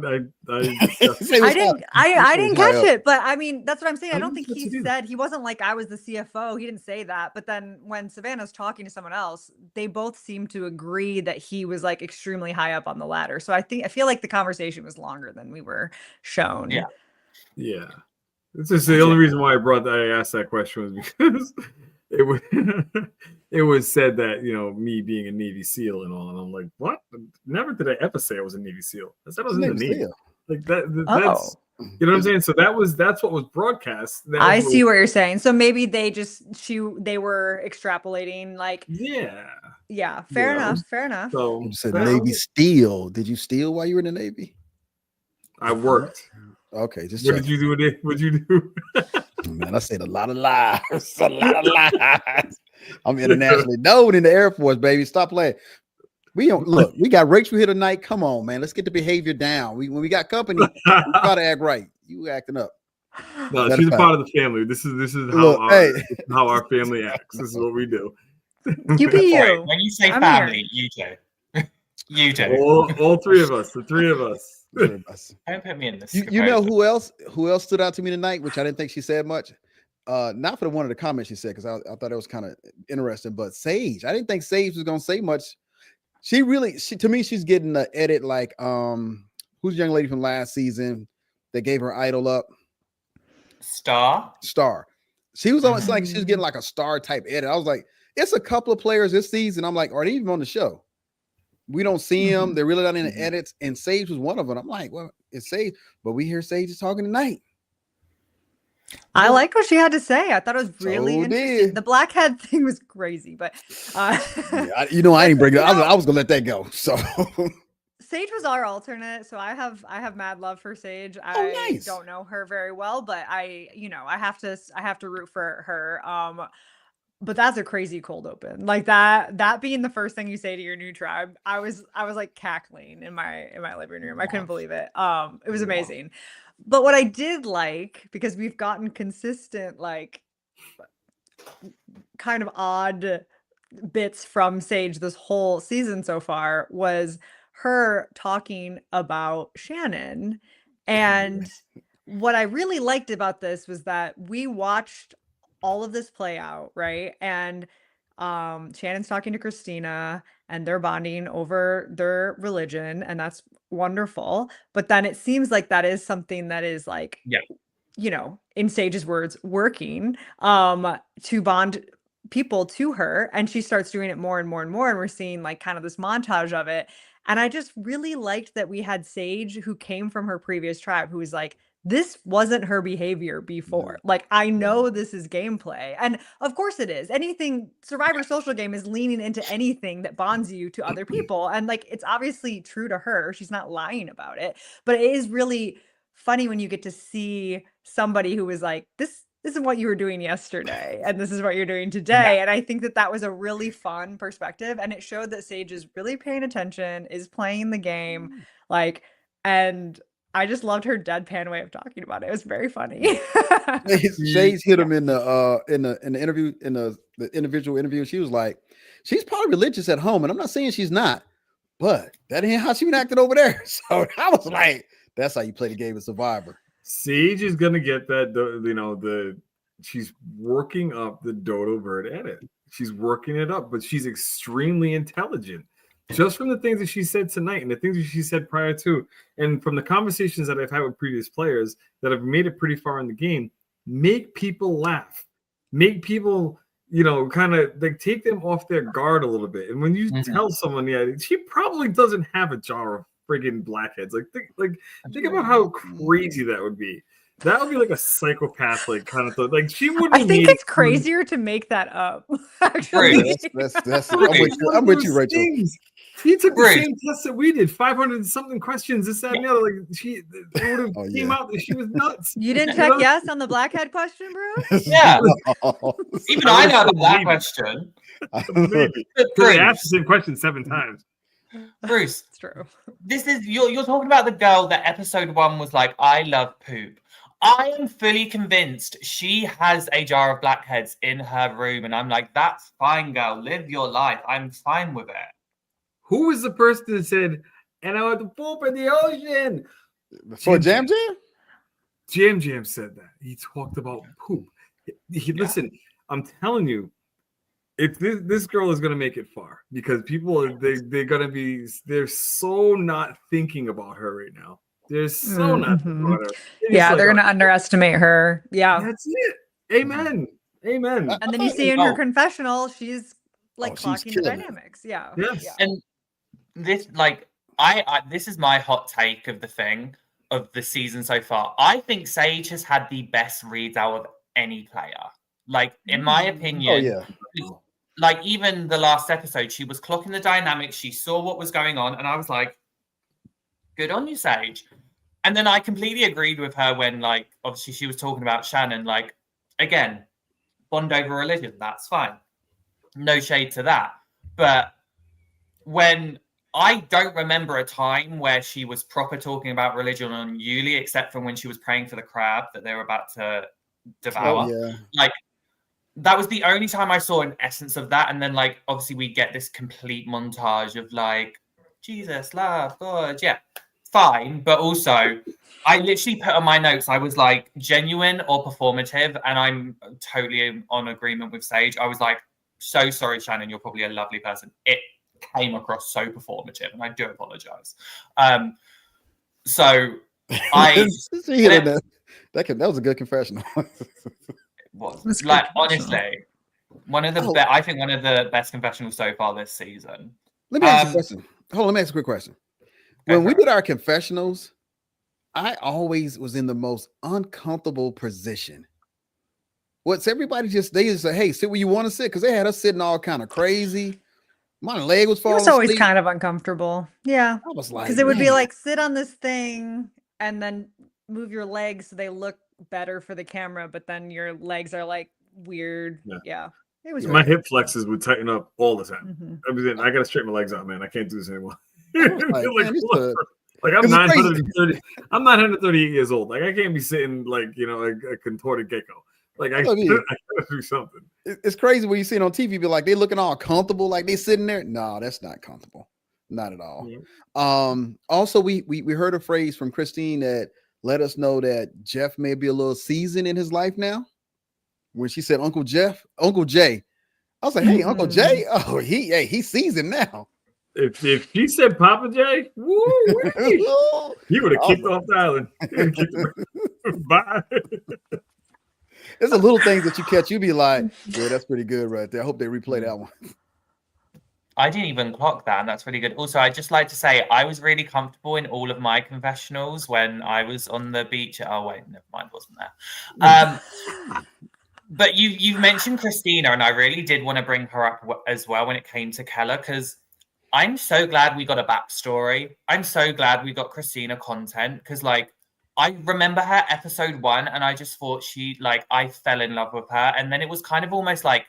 didn't catch it, but I mean that's what I'm saying. I don't think he said, he wasn't like, I was the CFO. He didn't say that. But then when Savannah's talking to someone else, they both seem to agree that he was like extremely high up on the ladder. So I feel like the conversation was longer than we were shown. Yeah. This is the only reason why I asked that question was because it was said that, me being a Navy SEAL and all, and I'm like, what? Never did I ever say I was a Navy SEAL. I said I was in the Navy. Like that's you know what I'm saying? So that's what was broadcast. I see what you're saying. So maybe they were extrapolating like fair enough. So you said Navy SEAL. Did you steal while you were in the Navy? I worked. Okay, just what did you do? What'd you do? Man, I said a lot of lies. A lot of lies. I'm internationally known in the Air Force, baby. Stop playing. We don't look. We got Rachel here tonight. Come on, man. Let's get the behavior down. When we got company, we gotta act right. You acting up. No, she's a part of the family. This is how our family acts. This is what we do. You be you. When you say family, you do. You do. All three of us. The three of us. Don't put me in this. You know who else stood out to me tonight, which I didn't think she said much. Not for one of the comments she said, because I thought it was kind of interesting. But Sage, I didn't think Sage was gonna say much. She to me, she's getting the edit like who's the young lady from last season that gave her idol up? Star. She was almost like she was getting like a Star type edit. I was like, it's a couple of players this season. I'm like, are they even on the show? We don't see them. They're really not in the edits. And Sage was one of them. I'm like, well, it's Sage, but we hear Sage is talking tonight. I like what she had to say. I thought it was really interesting. The blackhead thing was crazy, but I didn't bring it. I was gonna let that go. So Sage was our alternate, so I have mad love for Sage. I don't know her very well, but I have to root for her. But that's a crazy cold open. Like that being the first thing you say to your new tribe. I was like cackling in my living room. I couldn't believe it. It was amazing. But what I did like, because we've gotten consistent, like kind of odd bits from Sage this whole season so far, was her talking about Shannon. And what I really liked about this was that we watched all of this play out, right? And Shannon's talking to Christina and they're bonding over their religion, and that's wonderful. But then it seems like that is something that is like, in Sage's words, working to bond people to her, and she starts doing it more and more and more, and we're seeing like kind of this montage of it. And I just really liked that we had Sage, who came from her previous tribe, who was like, this wasn't her behavior before. Like, I know this is gameplay. And of course it is. Anything, Survivor social game is leaning into anything that bonds you to other people. And like, it's obviously true to her. She's not lying about it. But it is really funny when you get to see somebody who is like, this this is what you were doing yesterday, and this is what you're doing today. And I think that was a really fun perspective, and it showed that Sage is really paying attention, is playing the game, like, and I just loved her deadpan way of talking about it. It was very funny. Sage hit him in the interview, in the individual interview. She was like, she's probably religious at home, and I'm not saying she's not, but that ain't how she been acting over there. So I was like, that's how you play the game of Survivor. Sage is gonna get that. She's working up the Dodo Bird edit. She's working it up, but she's extremely intelligent. Just from the things that she said tonight and the things that she said prior to, and from the conversations that I've had with previous players that have made it pretty far in the game, make people laugh, make people, kind of like take them off their guard a little bit. And when you tell someone, she probably doesn't have a jar of friggin' blackheads. Think about how crazy that would be. That would be like a psychopath, like kind of thing. Like she wouldn't. I think it's crazier to make that up. Actually, that's I'm with you, Rachel. He took the same test that we did, 500 and something questions. This, that, and the other. Like it would have came out that she was nuts. You didn't check yes on the blackhead question, Bruce? Yeah. Even I know that question. Maybe. They asked the same question 7 times. Bruce, it's true. This is you're talking about the girl that episode 1 was like, I love poop. I am fully convinced she has a jar of blackheads in her room, and I'm like, that's fine, girl. Live your life. I'm fine with it. Who was the person that said, and I want to poop in the ocean? For Jam Jam? Jam Jam said that. He talked about poop. Listen, I'm telling you, if this girl is going to make it far, because people they're so not thinking about her right now. They're so not thinking about her. They're going to underestimate her. Yeah, that's it. Amen. And then you see in her confessional, she's like clocking the dynamics. Yeah. Yes. Yeah. And this, this is my hot take of the season so far. I think Sage has had the best reads out of any player. Like, in my opinion, like even the last episode, she was clocking the dynamics. She saw what was going on, and I was like, good on you, Sage. And then I completely agreed with her when, like, obviously she was talking about Shannon. Like, again, bond over religion. That's fine. No shade to that. But when I don't remember a time where she was proper talking about religion on Yuli, except for when she was praying for the crab that they were about to devour. Like, that was the only time I saw an essence of that. And then, like, obviously we get this complete montage of, like, Jesus, love, God, yeah, fine. But also, I literally put on my notes, I was like, genuine or performative. And I'm totally on agreement with Sage. I was like, so sorry, Shannon, you're probably a lovely person. It came across so performative, and I do apologize. So I... that was a good confessional. was like, honestly, I think one of the best confessionals so far this season. Let me ask you a question. Hold on, let me ask a quick question. When we did our confessionals, I always was in the most uncomfortable position. What's everybody they just say, hey, sit where you want to sit, because they had us sitting all kind of crazy. My leg was falling. It was always kind of uncomfortable. Yeah, I was like, because it would be like, sit on this thing and then move your legs so they look better for the camera, but then your legs are like weird. Yeah. It was my hip flexors would tighten up all the time. I gotta straighten my legs out, man. I can't do this anymore. Like I'm 930. I'm 938 years old. Like I can't be sitting like a contorted gecko. Like I gotta do something. It's crazy when you see it on TV. Be like they looking all comfortable, like they sitting there. No, that's not comfortable. Not at all. Yeah. Also, we heard a phrase from Christine that let us know that Jeff may be a little seasoned in his life now. When she said Uncle Jay, I was like, hey, Uncle Jay, oh, he's seasoned now. If she said Papa Jay, woo, he would have kicked off the island. Bye. There's a little things that you catch, you be like, yeah, that's pretty good right there. I hope they replay that one. I didn't even clock that, and that's really good. Also, I'd just like to say I was really comfortable in all of my confessionals when I was on the beach. Oh, wait, never mind, wasn't there. But you mentioned Christina, and I really did want to bring her up as well when it came to Keller, because I'm so glad we got a backstory. I'm so glad we got Christina content, because, like, I remember her episode 1, and I just thought I fell in love with her. And then it was kind of almost like,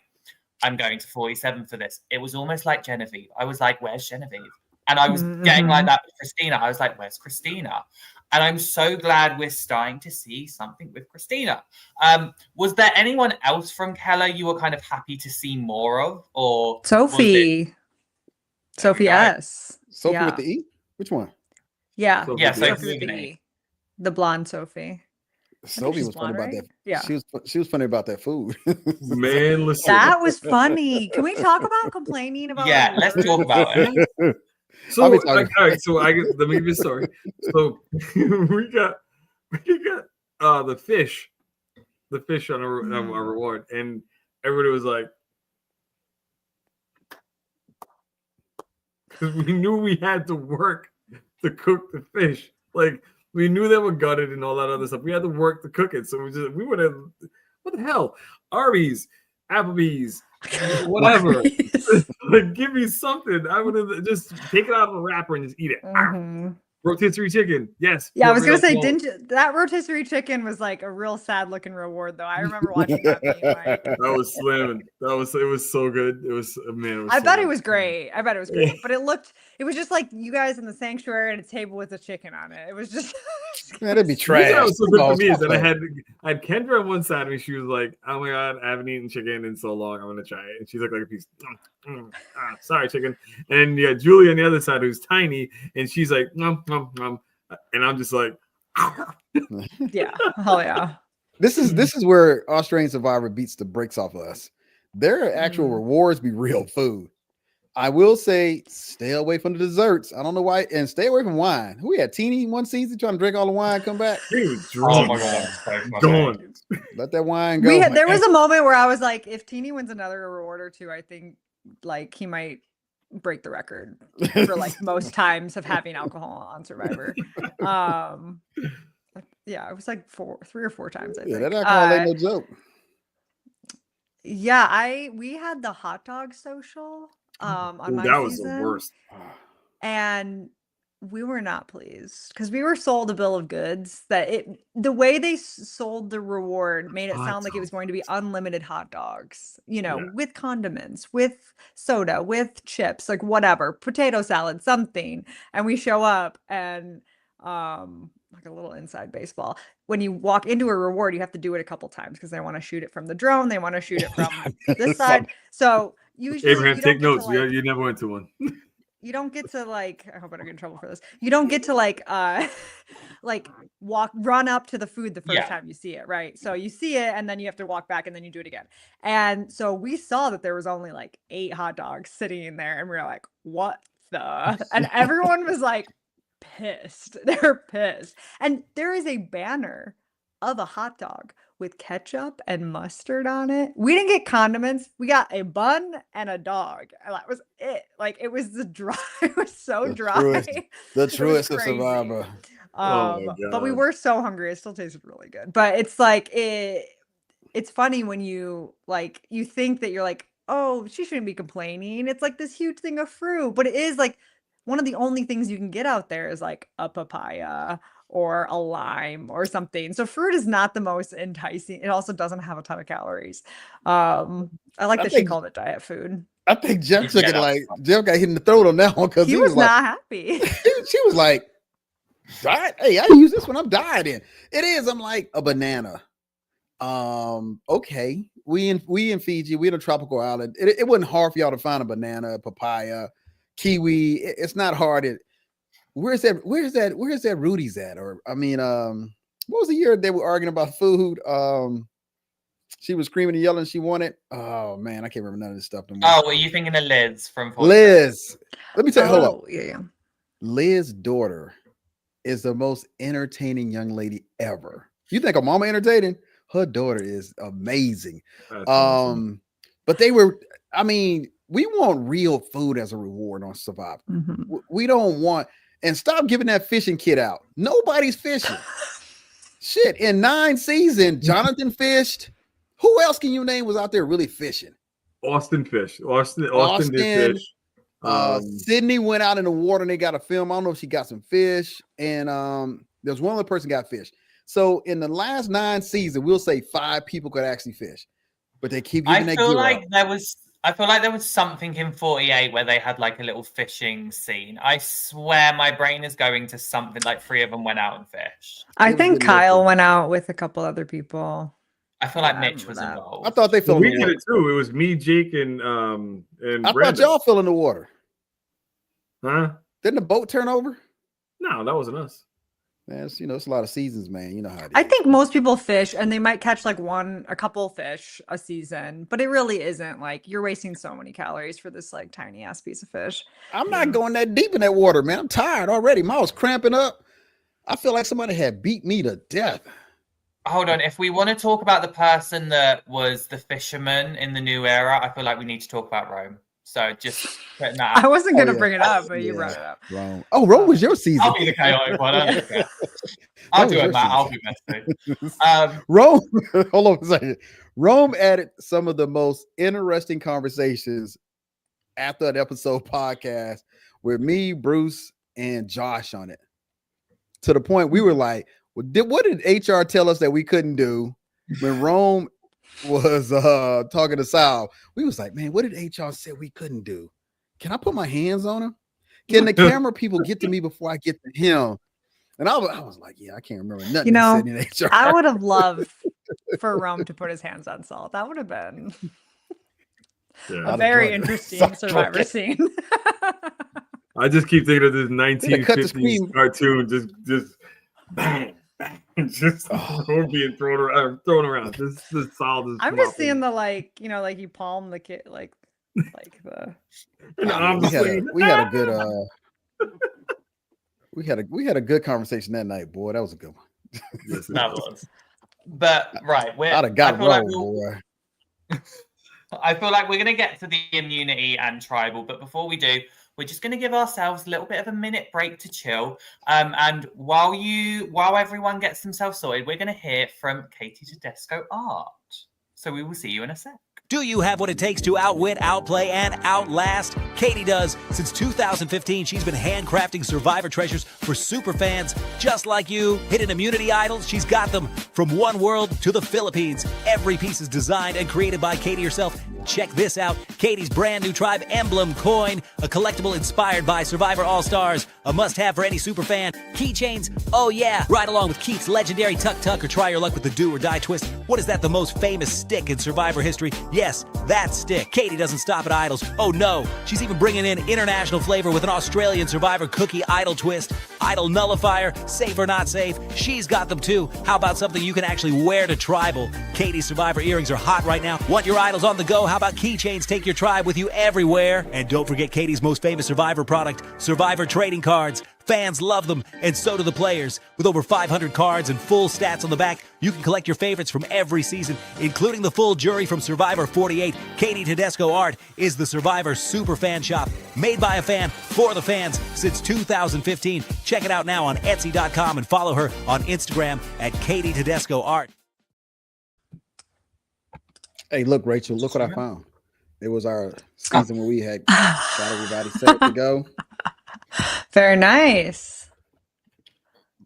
I'm going to 47 for this. It was almost like Genevieve. I was like, where's Genevieve? And I was getting like that with Christina. I was like, where's Christina? And I'm so glad we're starting to see something with Christina. Was there anyone else from Keller you were kind of happy to see more of? Or Sophie. Sophie S. Sophie with the E? Which one? Yeah. Sophie Yeah, with Sophie Sophie with with the an E. The blonde Sophie. Sophie she's was funny blonde, about right? that. Yeah. She was funny about that food. Man, listen. That was funny. Can we talk about complaining about Yeah, let's rewards? talk about it. So, I'll be talking- all right. So let me give you a story. So we got the fish on a reward, and everybody was like, because we knew we had to work to cook the fish. Like we knew they were gutted and all that other stuff. We had to work to cook it. So we would have, what the hell? Arby's, Applebee's, whatever. Like give me something. I would have just take it out of the wrapper and just eat it. Mhm. Rotisserie chicken, yes. Yeah, I was gonna Put me say, on that rotisserie chicken was like a real sad looking reward, though. I remember watching that being like, that was slamming. It was so good. It was, man. It was I so bet good. it was great. I bet it was great, but it was just like you guys in the sanctuary at a table with a chicken on it. It was just, Man, that'd be The trash. reason that was so good Oh, for me is that I stop had Kendra on one side of me. She was like, "Oh my god, I haven't eaten chicken in so long. I'm gonna try it." And she's like a piece. Sorry, chicken. And yeah, Julie on the other side, who's tiny, and she's like, "Nom nom nom," and I'm just like, yeah, hell yeah. This is where Australian Survivor beats the brakes off of us. Their actual rewards be real food. I will say, stay away from the desserts. I don't know why, and stay away from wine. We had Teeny one season trying to drink all the wine, come back. he was Oh drunk. my god, so funny. Gone. Let that wine go. There was a moment where I was like, if Teeny wins another reward or two, I think like he might break the record for like most times of having alcohol on Survivor. Yeah, it was like 3 or 4 times, I think. that alcohol ain't no joke. Yeah, we had the hot dog social on Ooh, my that was season, the worst. and we were not pleased because we were sold a bill of goods that the way they sold the reward made it Hot sound like it was going to be unlimited hot dogs, Yeah. with condiments, with soda, with chips, like whatever, potato salad, something. And we show up and like a little inside baseball. When you walk into a reward, you have to do it a couple times because they want to shoot it from the drone. They want to shoot it from this side. So usually Abraham, you don't take get to, notes. like- You never went to one. you don't get to like, I hope I don't get in trouble for this. You don't get to like run up to the food the first Yeah. time you see it, right? So you see it and then you have to walk back and then you do it again. And so we saw that there was only like 8 hot dogs sitting in there and we were like, what the? And everyone was like pissed. They're pissed. And there is a banner of a hot dog with ketchup and mustard on it. We didn't get condiments. We got a bun and a dog. And that was it. Like it was it was so dry. The truest of crazy. Survivor. Oh my But we God. were so hungry. It still tasted really good. But it's like it's funny when you think that you're like, oh, she shouldn't be complaining. It's like this huge thing of fruit. But it is like one of the only things you can get out there is like a papaya or a lime or something. So fruit is not the most enticing. It also doesn't have a ton of calories. I like that she called it diet food. I think Jeff took Yeah, it that's like Jeff got hit in the throat on that one because He was not happy. she was like, diet. Hey, I use this when I'm dieting. It is. I'm like a banana. Okay. We in Fiji. We in a tropical island. It wasn't hard for y'all to find a banana, a papaya, kiwi. It's not hard. Where's that Rudy's at? Or I mean, what was the year they were arguing about food? She was screaming and yelling. She wanted. Oh man, I can't remember none of this stuff no more. Oh, were you thinking of Liz from Liz. Let me tell you. Hold up. Yeah. Liz's daughter is the most entertaining young lady ever. You think her mama entertaining? Her daughter is amazing. That's awesome. But they were, I mean, we want real food as a reward on Survivor. We don't want, and stop giving that fishing kit out. Nobody's fishing. Shit, in 9 seasons, Jonathan fished. Who else can you name was out there really fishing? Austin fish. Austin did fish. Sydney went out in the water and they got a film. I don't know if she got some fish. And There's one other person got fish. So in the last 9 seasons, we'll say 5 people could actually fish, but they keep giving I that feel gear like up. I feel like there was something in 48 where they had like a little fishing scene. I swear my brain is going to something like 3 of them went out and fished. I It was think good Kyle looking. went out with a couple other people. I feel like Yeah, I Mitch remember was that. involved. I thought they fell we in the did water. it too. It was me, Jake, and I thought Brandon. y'all fell in the water. Huh? Didn't the boat turn over? No, that wasn't us. Man, it's, it's a lot of seasons, man. You know how it is. I think most people fish and they might catch like a couple fish a season, but it really isn't like you're wasting so many calories for this like tiny ass piece of fish. I'm not going that deep in that water, man. I'm tired already. My was cramping up. I feel like somebody had beat me to death. Hold on. If we want to talk about the person that was the fisherman in the new era, I feel like we need to talk about Rome. So just putting that out. I wasn't gonna yeah. bring it up, but you Yeah. brought it up. Rome. Oh, Rome was your season. I'll be the chaotic one. I don't care. I'll That do was it, your Matt. I'll season. be messy. Rome, hold on a second. Rome added some of the most interesting conversations after an episode podcast with me, Bruce, and Josh on it. To the point we were like, what did HR tell us that we couldn't do when Rome was talking to Sal? We was like, man, what did HR say we couldn't do? Can I put my hands on him? Can the camera people get to me before I get to him? And I was like, yeah, I can't remember nothing. You know, said in HR. I would have loved for Rome to put his hands on Salt. That would have been Yeah. a I'd have very joined her. interesting Survivor scene. I just keep thinking of this They'd have cut the 1950s screen. cartoon, just bang, bang, just being thrown around. This solid. I'm just seeing the like, like you palm the kid, like the. We had a good we had a good conversation that night, boy. That was a good one. Yes, That was. But right, I'd have got rolled, boy. I feel like we're going to get to the immunity and tribal, but before we do, we're just going to give ourselves a little bit of a minute break to chill. And while everyone gets themselves sorted, we're going to hear from Katie Tedesco Art. So we will see you in a sec. Do you have what it takes to outwit, outplay, and outlast? Katie does. Since 2015, she's been handcrafting Survivor treasures for super fans just like you. Hidden immunity idols, she's got them. From one world to the Philippines. Every piece is designed and created by Katie herself. Check this out. Katie's brand new tribe emblem coin, a collectible inspired by Survivor All-Stars, a must-have for any super fan. Keychains, oh yeah. Ride along with Keith's legendary Tuk Tuk or try your luck with the Do or Die twist. What is that, the most famous stick in Survivor history? Yes, that stick. Katie doesn't stop at idols. Oh no, she's even bringing in international flavor with an Australian Survivor cookie idol twist. Idol nullifier, safe or not safe, she's got them too. How about something you can actually wear to tribal? Katie's Survivor earrings are hot right now. Want your idols on the go? How about keychains? Take your tribe with you everywhere. And don't forget Katie's most famous Survivor product, Survivor trading cards. Fans love them, and so do the players. With over 500 cards and full stats on the back, you can collect your favorites from every season, including the full jury from Survivor 48. Katie Tedesco Art is the Survivor super fan shop, made by a fan for the fans since 2015. Check it out now on Etsy.com and follow her on Instagram at Katie Tedesco Art. Hey, look, Rachel, look what I found. It was our season where we had got everybody set to go. Very nice.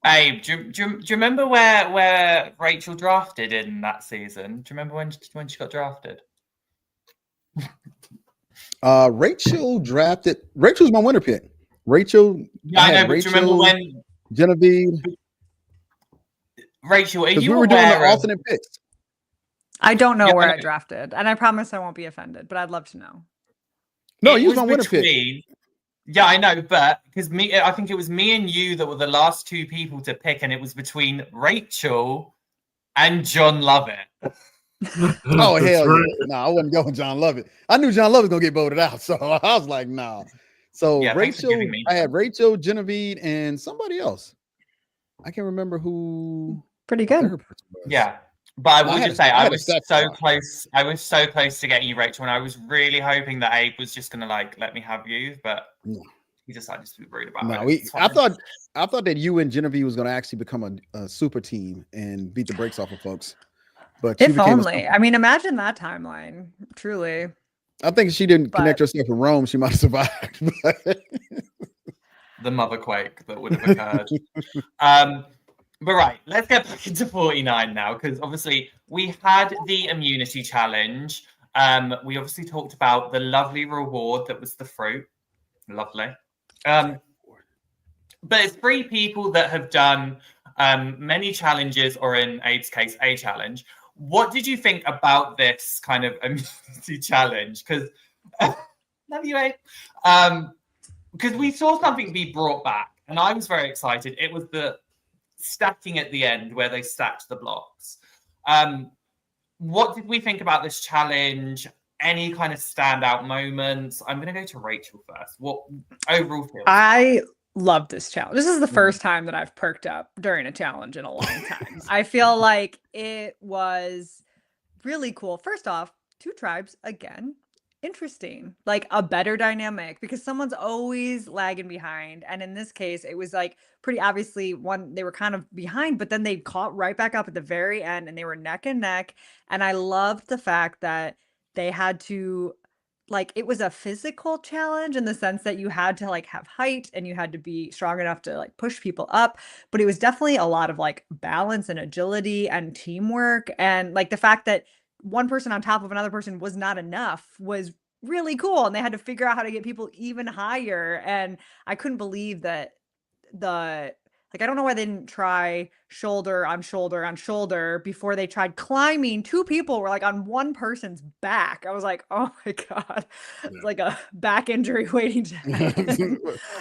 Hey, do you remember where Rachel drafted in that season? Do you remember when she got drafted? Rachel's my winner pick. Rachel. Yeah, I know, but do you remember when Genevieve? Rachel, are Because you we were doing aware the of- alternate picks. I don't know Yeah, where I I know. drafted, and I promise I won't be offended, but I'd love to know. No, It you was my was winner pick. between- Yeah, I know, but because I think it was me and you that were the last two people to pick, and it was between Rachel and John Lovett. Oh, That's hell right. yeah. No, I wasn't going John Lovett. I knew John Lovett was going to get voted out. So I was like, nah. So Yeah, thanks for Rachel, giving me- I had Rachel, Genevieve, and somebody else. I can't remember who Pretty the good. third person was. Yeah, but I will had just a- say I I had a was set so spot. close. I was so close to getting you, Rachel, and I was really hoping that Abe was just gonna let me have you, but No. he decided to be worried about No, it. It's I fine. thought that you and Genevieve was going to actually become a super team and beat the brakes off of folks. But you If became a only. super- I mean, imagine that timeline. Truly. I think if she didn't connect But- herself in Rome, she might have survived. But- The mother quake that would have occurred. But right, let's get back into 49 now, because obviously we had the immunity challenge. We obviously talked about the lovely reward that was the fruit. Lovely. But it's 3 people that have done many challenges, or in Abe's case, a challenge. What did you think about this kind of immunity challenge? Because love you, Abe. Because we saw something be brought back, and I was very excited. It was the stacking at the end where they stacked the blocks. What did we think about this challenge? Any kind of standout moments? I'm going to go to Rachel first. What overall feels? I love this challenge. This is the first time that I've perked up during a challenge in a long time. I feel like it was really cool. First off, 2 tribes again. Interesting, like a better dynamic, because someone's always lagging behind, and in this case it was like pretty obviously one, they were kind of behind, but then they caught right back up at the very end and they were neck and neck. And I loved the fact that they had to, like, it was a physical challenge in the sense that you had to like have height and you had to be strong enough to like push people up, but it was definitely a lot of like balance and agility and teamwork, and like the fact that one person on top of another person was not enough was really cool, and they had to figure out how to get people even higher. And I couldn't believe that I don't know why they didn't try shoulder on shoulder on shoulder before they tried climbing. 2 people were like on one person's back. I was like, oh my god, it's like a back injury waiting to happen.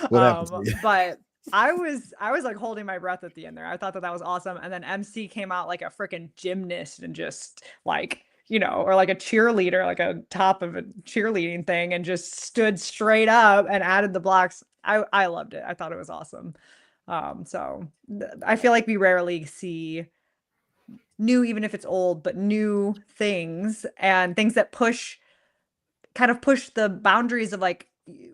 What happened to you? But I was like holding my breath at the end there. I thought that was awesome. And then MC came out like a freaking gymnast and just like, or like a cheerleader, like a top of a cheerleading thing, and just stood straight up and added the blocks. I loved it. I thought it was awesome. So I feel like we rarely see new, even if it's old, but new things, and things that kind of push the boundaries of like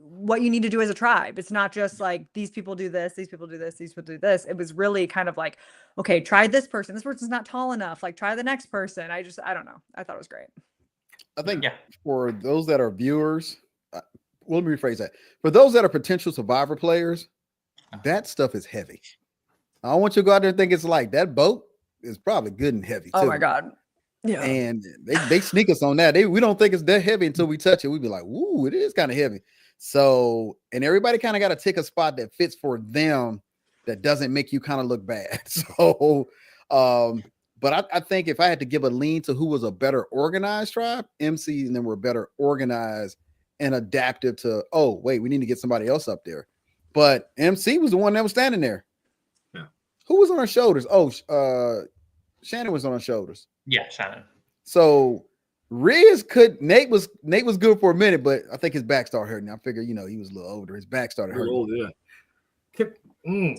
what you need to do as a tribe. It's not just like these people do this, these people do this, these people do this. It was really kind of like, okay, try this person. This person's not tall enough. Like, try the next person. I don't know. I thought it was great. I think for those that are viewers, let me rephrase that. For those that are potential Survivor players, that stuff is heavy. I don't want you to go out there and think it's like that boat is probably good and heavy. Oh too. my God. Yeah. And they sneak us on that. We don't think it's that heavy until we touch it. We be like, ooh, it is kind of heavy. So, and everybody kind of got to take a spot that fits for them, that doesn't make you kind of look bad. So, but I think if I had to give a lean to who was a better organized tribe, MC and them were better organized and adaptive to, oh, wait, we need to get somebody else up there. But MC was the one that was standing there. Yeah. Who was on her shoulders? Oh, Shannon was on her shoulders. Yeah, Shannon. So Nate was good for a minute, but I think his back started hurting. I figure, he was a little older. His back started hurting. Old, yeah.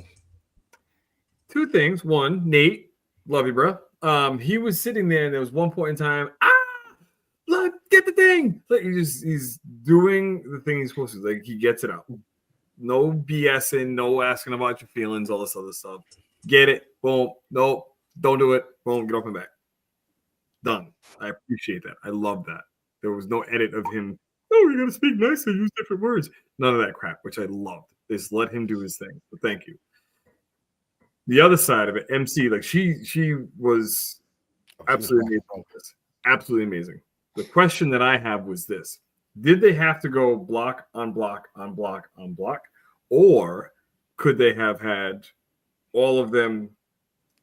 2 things. One, Nate, love you, bro. He was sitting there, and there was one point in time, look, get the thing. Like, he's doing the thing he's supposed to. Like, he gets it out. No BSing, no asking about your feelings, all this other stuff. Get it. Boom. Nope. Don't do it. Boom. Get off my back. Done. I appreciate that. I love that. There was no edit of him. Oh, you got to speak nicely. Use different words. None of that crap, which I loved. Just let him do his thing. But thank you. The other side of it, MC, like she was absolutely amazing. Absolutely amazing. The question that I have was this. Did they have to go block on block on block on block? Or could they have had all of them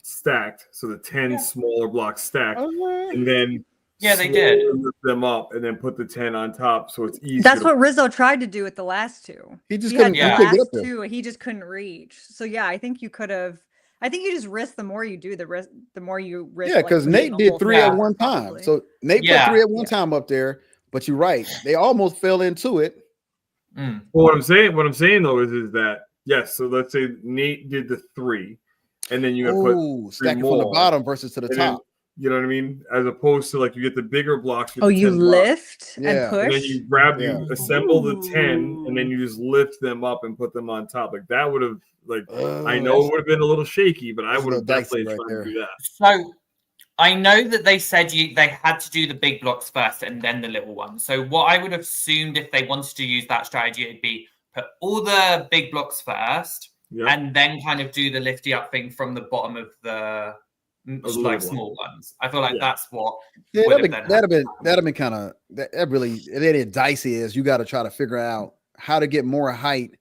stacked, so the 10 smaller blocks stacked, and then they did lift them up and then put the 10 on top, so it's easy. That's what Rizzo tried to do with the last 2. He just couldn't get up there. 2, he just couldn't reach. So yeah, I think you could have. I think you just risk the more you do, the more you risk. Yeah, because Nate did 3 at one time. Probably. So Nate put 3 at one time up there. But you're right; they almost fell into it. Well, what I'm saying though is that yes. So let's say Nate did the 3, and then you put stacking from the bottom versus to the top. You know what I mean? As opposed to like you get the bigger blocks. Oh, you lift and push, and then you grab, you assemble the 10, and then you just lift them up and put them on top. Like that would have, I know it would have been a little shaky, but I would have definitely tried to do that. So I know that they said they had to do the big blocks first and then the little ones. So what I would have assumed if they wanted to use that strategy, it'd be put all the big blocks first, Yep. and then kind of do the lifty up thing from the bottom of the like small ones. I feel like that's what that'd have been kind of that really it dicey is you got to try to figure out how to get more height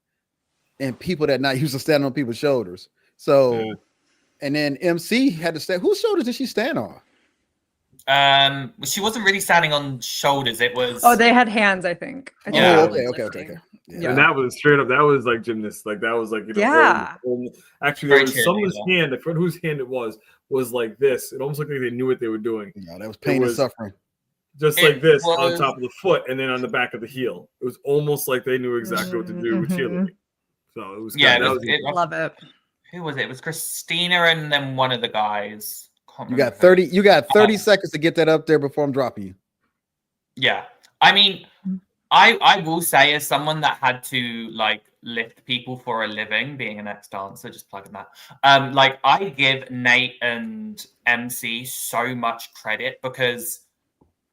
and people that not used to stand on people's shoulders. So and then MC had to stand. Whose shoulders did she stand on? She wasn't really standing on shoulders. It was they had hands, I think. Okay. Yeah. And that was straight up. That was like gymnast. Like that was like actually there was someone's hand. I forgot whose hand it was like this. It almost looked like they knew what they were doing. No, that was pain and suffering. Just like this on top of the foot and then on the back of the heel. It was almost like they knew exactly what to do with cheerleading. So it was love it. Who was it? It was Christina and then one of the guys. You got 30 seconds to get that up there before I'm dropping you. Yeah. I mean, I will say as someone that had to like lift people for a living, being an ex-dancer, just plugging that. Like I give Nate and MC so much credit because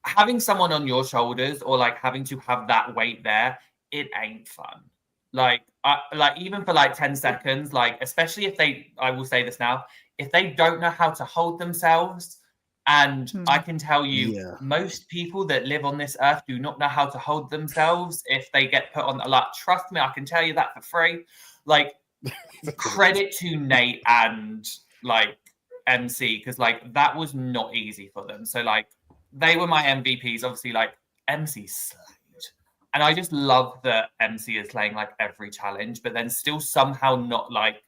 having someone on your shoulders or like having to have that weight there, it ain't fun. Like even for like 10 seconds, like especially if I will say this now, if they don't know how to hold themselves, and I can tell you, most people that live on this earth do not know how to hold themselves if they get put on. Like, trust me, I can tell you that for free. Like, credit to Nate and like MC because like that was not easy for them. So like they were my MVPs. Obviously, like MC slayed, and I just love that MC is playing like every challenge, but then still somehow not like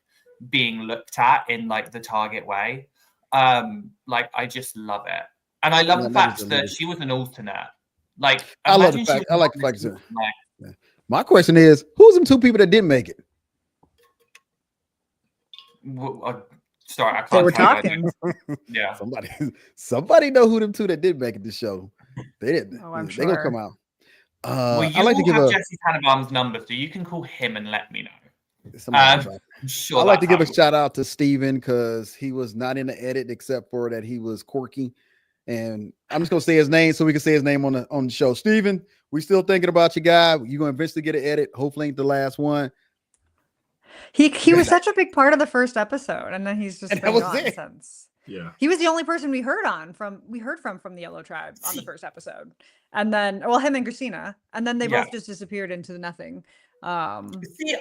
being looked at in like the target way. Like I just love it, and I love the fact that she was an alternate. Like I love the fact. I like the fact. My question is, who's them two people that didn't make it? Sorry, I can't. They were talking. Yeah, somebody know who them two that did make it this show. They did. Oh, I'm They're sure. gonna come out. Well, you will have Jesse Tannenbaum's number, so you can call him and let me know. Sure, I'd like to give a shout out to Steven because he was not in the edit except for that he was quirky. And I'm just gonna say his name so we can say his name on the show. Steven, we still thinking about you, guy. You're gonna eventually get an edit. Hopefully ain't the last one. He was such a big part of the first episode, and then he's just been gone since. Yeah, he was the only person we heard from the Yellow Tribe on the first episode, and then him and Christina, and then they both just disappeared into nothing. See,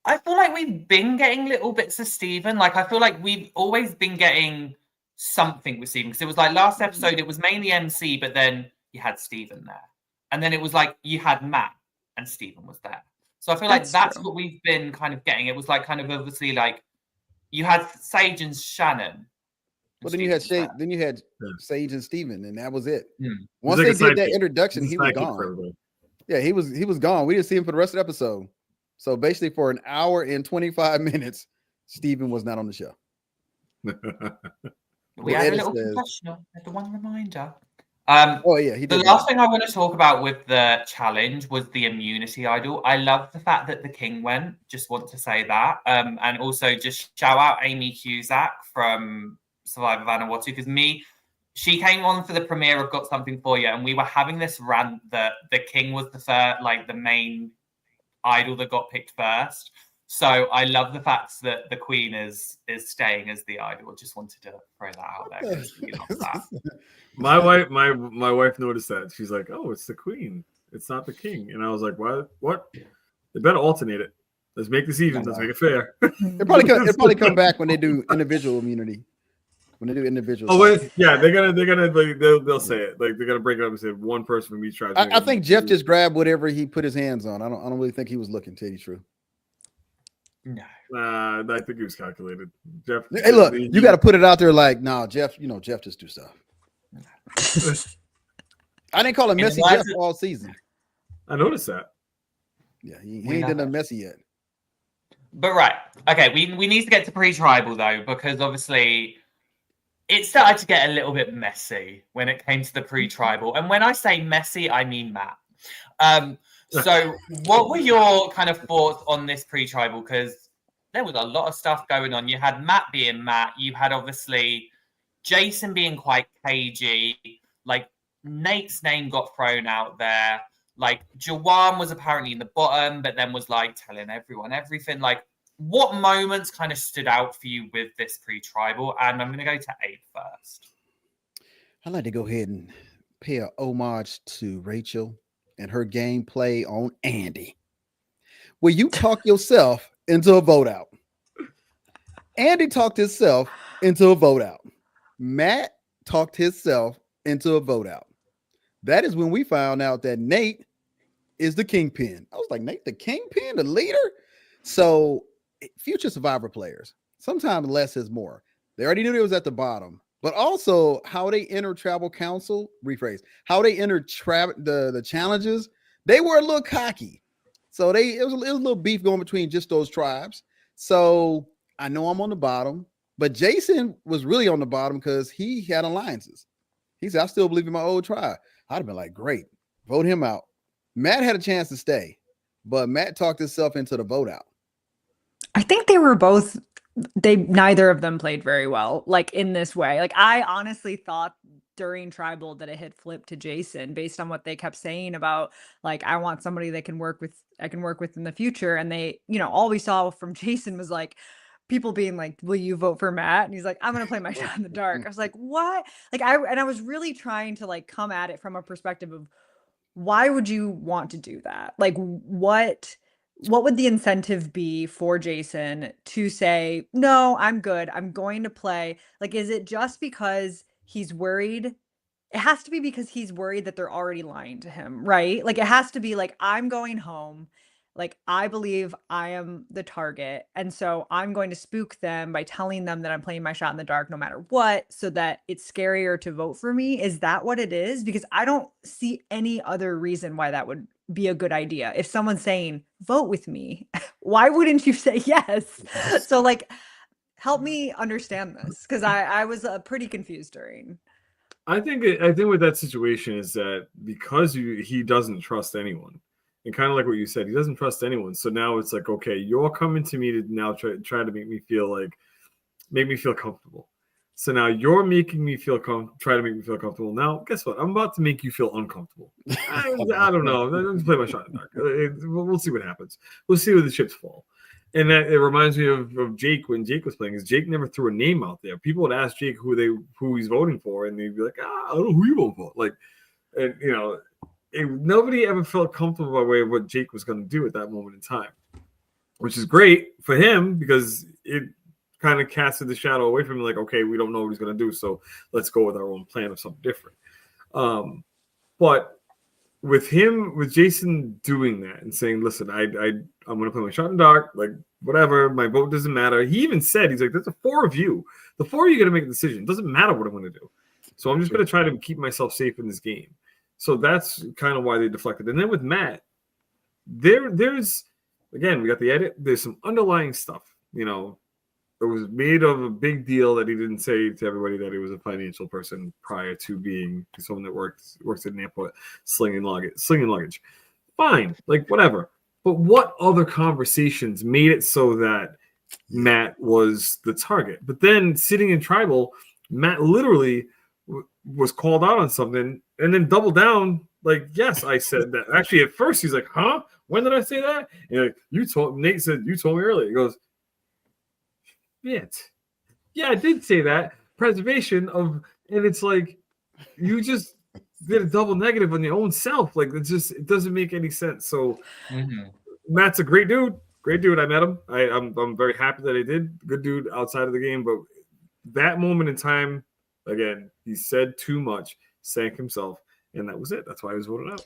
I feel like we've been getting little bits of Steven. Like I feel like we've always been getting something with Steven because it was like last episode it was mainly MC, but then you had Steven there, and then it was like you had Matt and Steven was there. So I feel like that's what we've been kind of getting. It was like kind of obviously like you had Sage and Shannon. Well, then you had Sage and Steven, and that was it. Once they did that introduction, he was gone. Yeah, he was gone. We didn't see him for the rest of the episode. So basically, for an hour and 25 minutes, Steven was not on the show. We had a little confessional. The one reminder. He did. The last thing I want to talk about with the challenge was the immunity idol. I love the fact that the king went. Just want to say that. And also just shout out Amy Cusack from Survivor Vanuatu because she came on for the premiere of Got Something For You, and we were having this rant that the king was the first, like the main idol that got picked first. So I love the fact that the queen is staying as the idol. Just wanted to throw that out there. That. My wife noticed that. She's like, "Oh, it's the queen. It's not the king." And I was like, "What? They better alternate it. Let's make this even. Let's make it fair." It'll probably come back when they do individual immunity. When they do individual. They're gonna like, they'll say it. Like they're gonna break it up and say one person from each tribe. I think Jeff just grabbed whatever he put his hands on. I don't really think he was looking. Tell you the truth. No. I think he was calculated. Jeff. Hey, look, you got to put it out there. Like, nah, Jeff. Jeff just do stuff. I didn't call him messy Jeff all season. I noticed that. Yeah, he ain't done nothing messy yet. But right, okay, we need to get to pre-tribal though, because obviously it started to get a little bit messy when it came to the pre-tribal. And when I say messy, I mean Matt. So what were your kind of thoughts on this pre-tribal? Because there was a lot of stuff going on. You had Matt being Matt. You had obviously Jason being quite cagey. Like Nate's name got thrown out there. Like Jawan was apparently in the bottom, but then was like telling everyone everything. Like what moments kind of stood out for you with this pre-tribal? And I'm going to go to Abe first. I'd like to go ahead and pay a homage to Rachel and her gameplay on Andy. Will you talk yourself into a vote out? Andy talked himself into a vote out. Matt talked himself into a vote out. That is when we found out that Nate is the kingpin. I was like, Nate, the kingpin, the leader? So future Survivor players, sometimes less is more. They already knew they was at the bottom, but also how they enter tribal council, how they enter the challenges, they were a little cocky. So it was a little beef going between just those tribes. So I know I'm on the bottom, but Jason was really on the bottom because he had alliances. He said, I still believe in my old tribe. I'd have been like, great, vote him out. Matt had a chance to stay, but Matt talked himself into the vote out. I think neither of them played very well, like in this way. Like I honestly thought during tribal that it had flipped to Jason based on what they kept saying about, like, I want somebody that I can work with in the future. And they, all we saw from Jason was like people being like, will you vote for Matt? And he's like, I'm going to play my shot in the dark. I was like, what? Like I was really trying to like come at it from a perspective of why would you want to do that? Like what would the incentive be for Jason to say, no, I'm good, I'm going to play? Like, is it just because he's worried? It has to be because he's worried that they're already lying to him, right? Like, it has to be like, I'm going home. Like, I believe I am the target. And so I'm going to spook them by telling them that I'm playing my shot in the dark no matter what, so that it's scarier to vote for me. Is that what it is? Because I don't see any other reason why that would be a good idea. If someone's saying, vote with me, why wouldn't you say yes? So like, help me understand this, because I was pretty confused during. I think with that situation is that because he doesn't trust anyone, and kind of like what you said, he doesn't trust anyone. So now it's like, okay, you're coming to me to now try to make me feel comfortable. So now you're making me try to make me feel comfortable. Now, guess what? I'm about to make you feel uncomfortable. I don't know. Let's play my shot in the dark. We'll see what happens. We'll see where the chips fall. And that it reminds me of Jake when Jake was playing. Is Jake never threw a name out there? People would ask Jake who he's voting for, and they'd be like, I don't know who you vote for. Like, and nobody ever felt comfortable by way of what Jake was going to do at that moment in time, which is great for him because it kind of casted the shadow away from him. Like, okay, we don't know what he's going to do, so let's go with our own plan of something different. But with Jason doing that and saying, listen, I'm going to play my shot in the dark, like whatever, my vote doesn't matter. He even said, he's like, there's the four of you. The four of you got to make a decision. It doesn't matter what I'm going to do. So I'm just going to try to keep myself safe in this game. So that's kind of why they deflected. And then with Matt, there's, again, we got the edit. There's some underlying stuff, it was made of a big deal that he didn't say to everybody that he was a financial person prior to being someone that works at an airport slinging luggage. Fine, like whatever. But what other conversations made it so that Matt was the target? But then sitting in tribal, Matt literally was called out on something and then doubled down. Like, yes, I said that. Actually, at first he's like, huh? When did I say that? And Nate said, you told me earlier. He goes, yeah, I did say that. Preservation of, and it's like, you just did a double negative on your own self. Like, it doesn't make any sense. So Matt's a great dude. I met him. I'm very happy that I did. Good dude outside of the game. But that moment in time, again, he said too much, sank himself, and that was it. That's why he was voted out.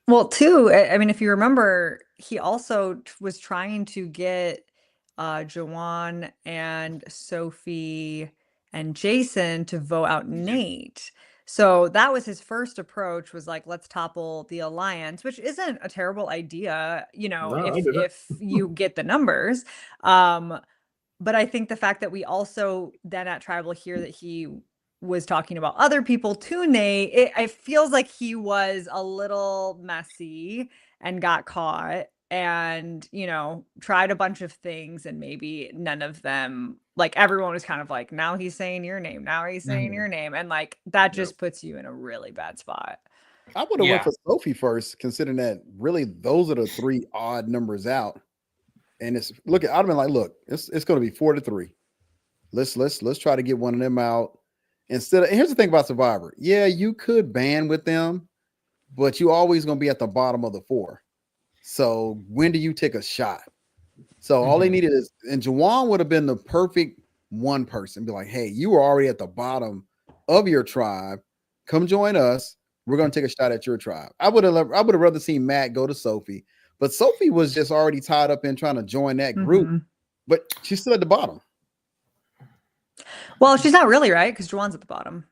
Well, too, I mean, if you remember, he also was trying to get Jawan and Sophie and Jason to vote out Nate. So that was his first approach, was like, let's topple the alliance, which isn't a terrible idea, if you get the numbers. But I think the fact that we also then at tribal hear that he was talking about other people to Nate, it feels like he was a little messy and got caught and, tried a bunch of things, and maybe none of them, like, everyone was kind of like, now he's saying your name, and like that just puts you in a really bad spot. I would have went for Sophie first, considering that really those are the three odd numbers out. and it's look. I'd have been like, look, it's going to be 4-3. Let's try to get one of them out instead of. And here's the thing about Survivor. Yeah, you could ban with them, but you always going to be at the bottom of the 4. So when do you take a shot? So all they needed is, and Juwan would have been the perfect one person. Be like, hey, you were already at the bottom of your tribe. Come join us. We're going to take a shot at your tribe. I would have rather seen Matt go to Sophie, but Sophie was just already tied up in trying to join that group, but she's still at the bottom. Well, she's not really, right? Because Juwan's at the bottom.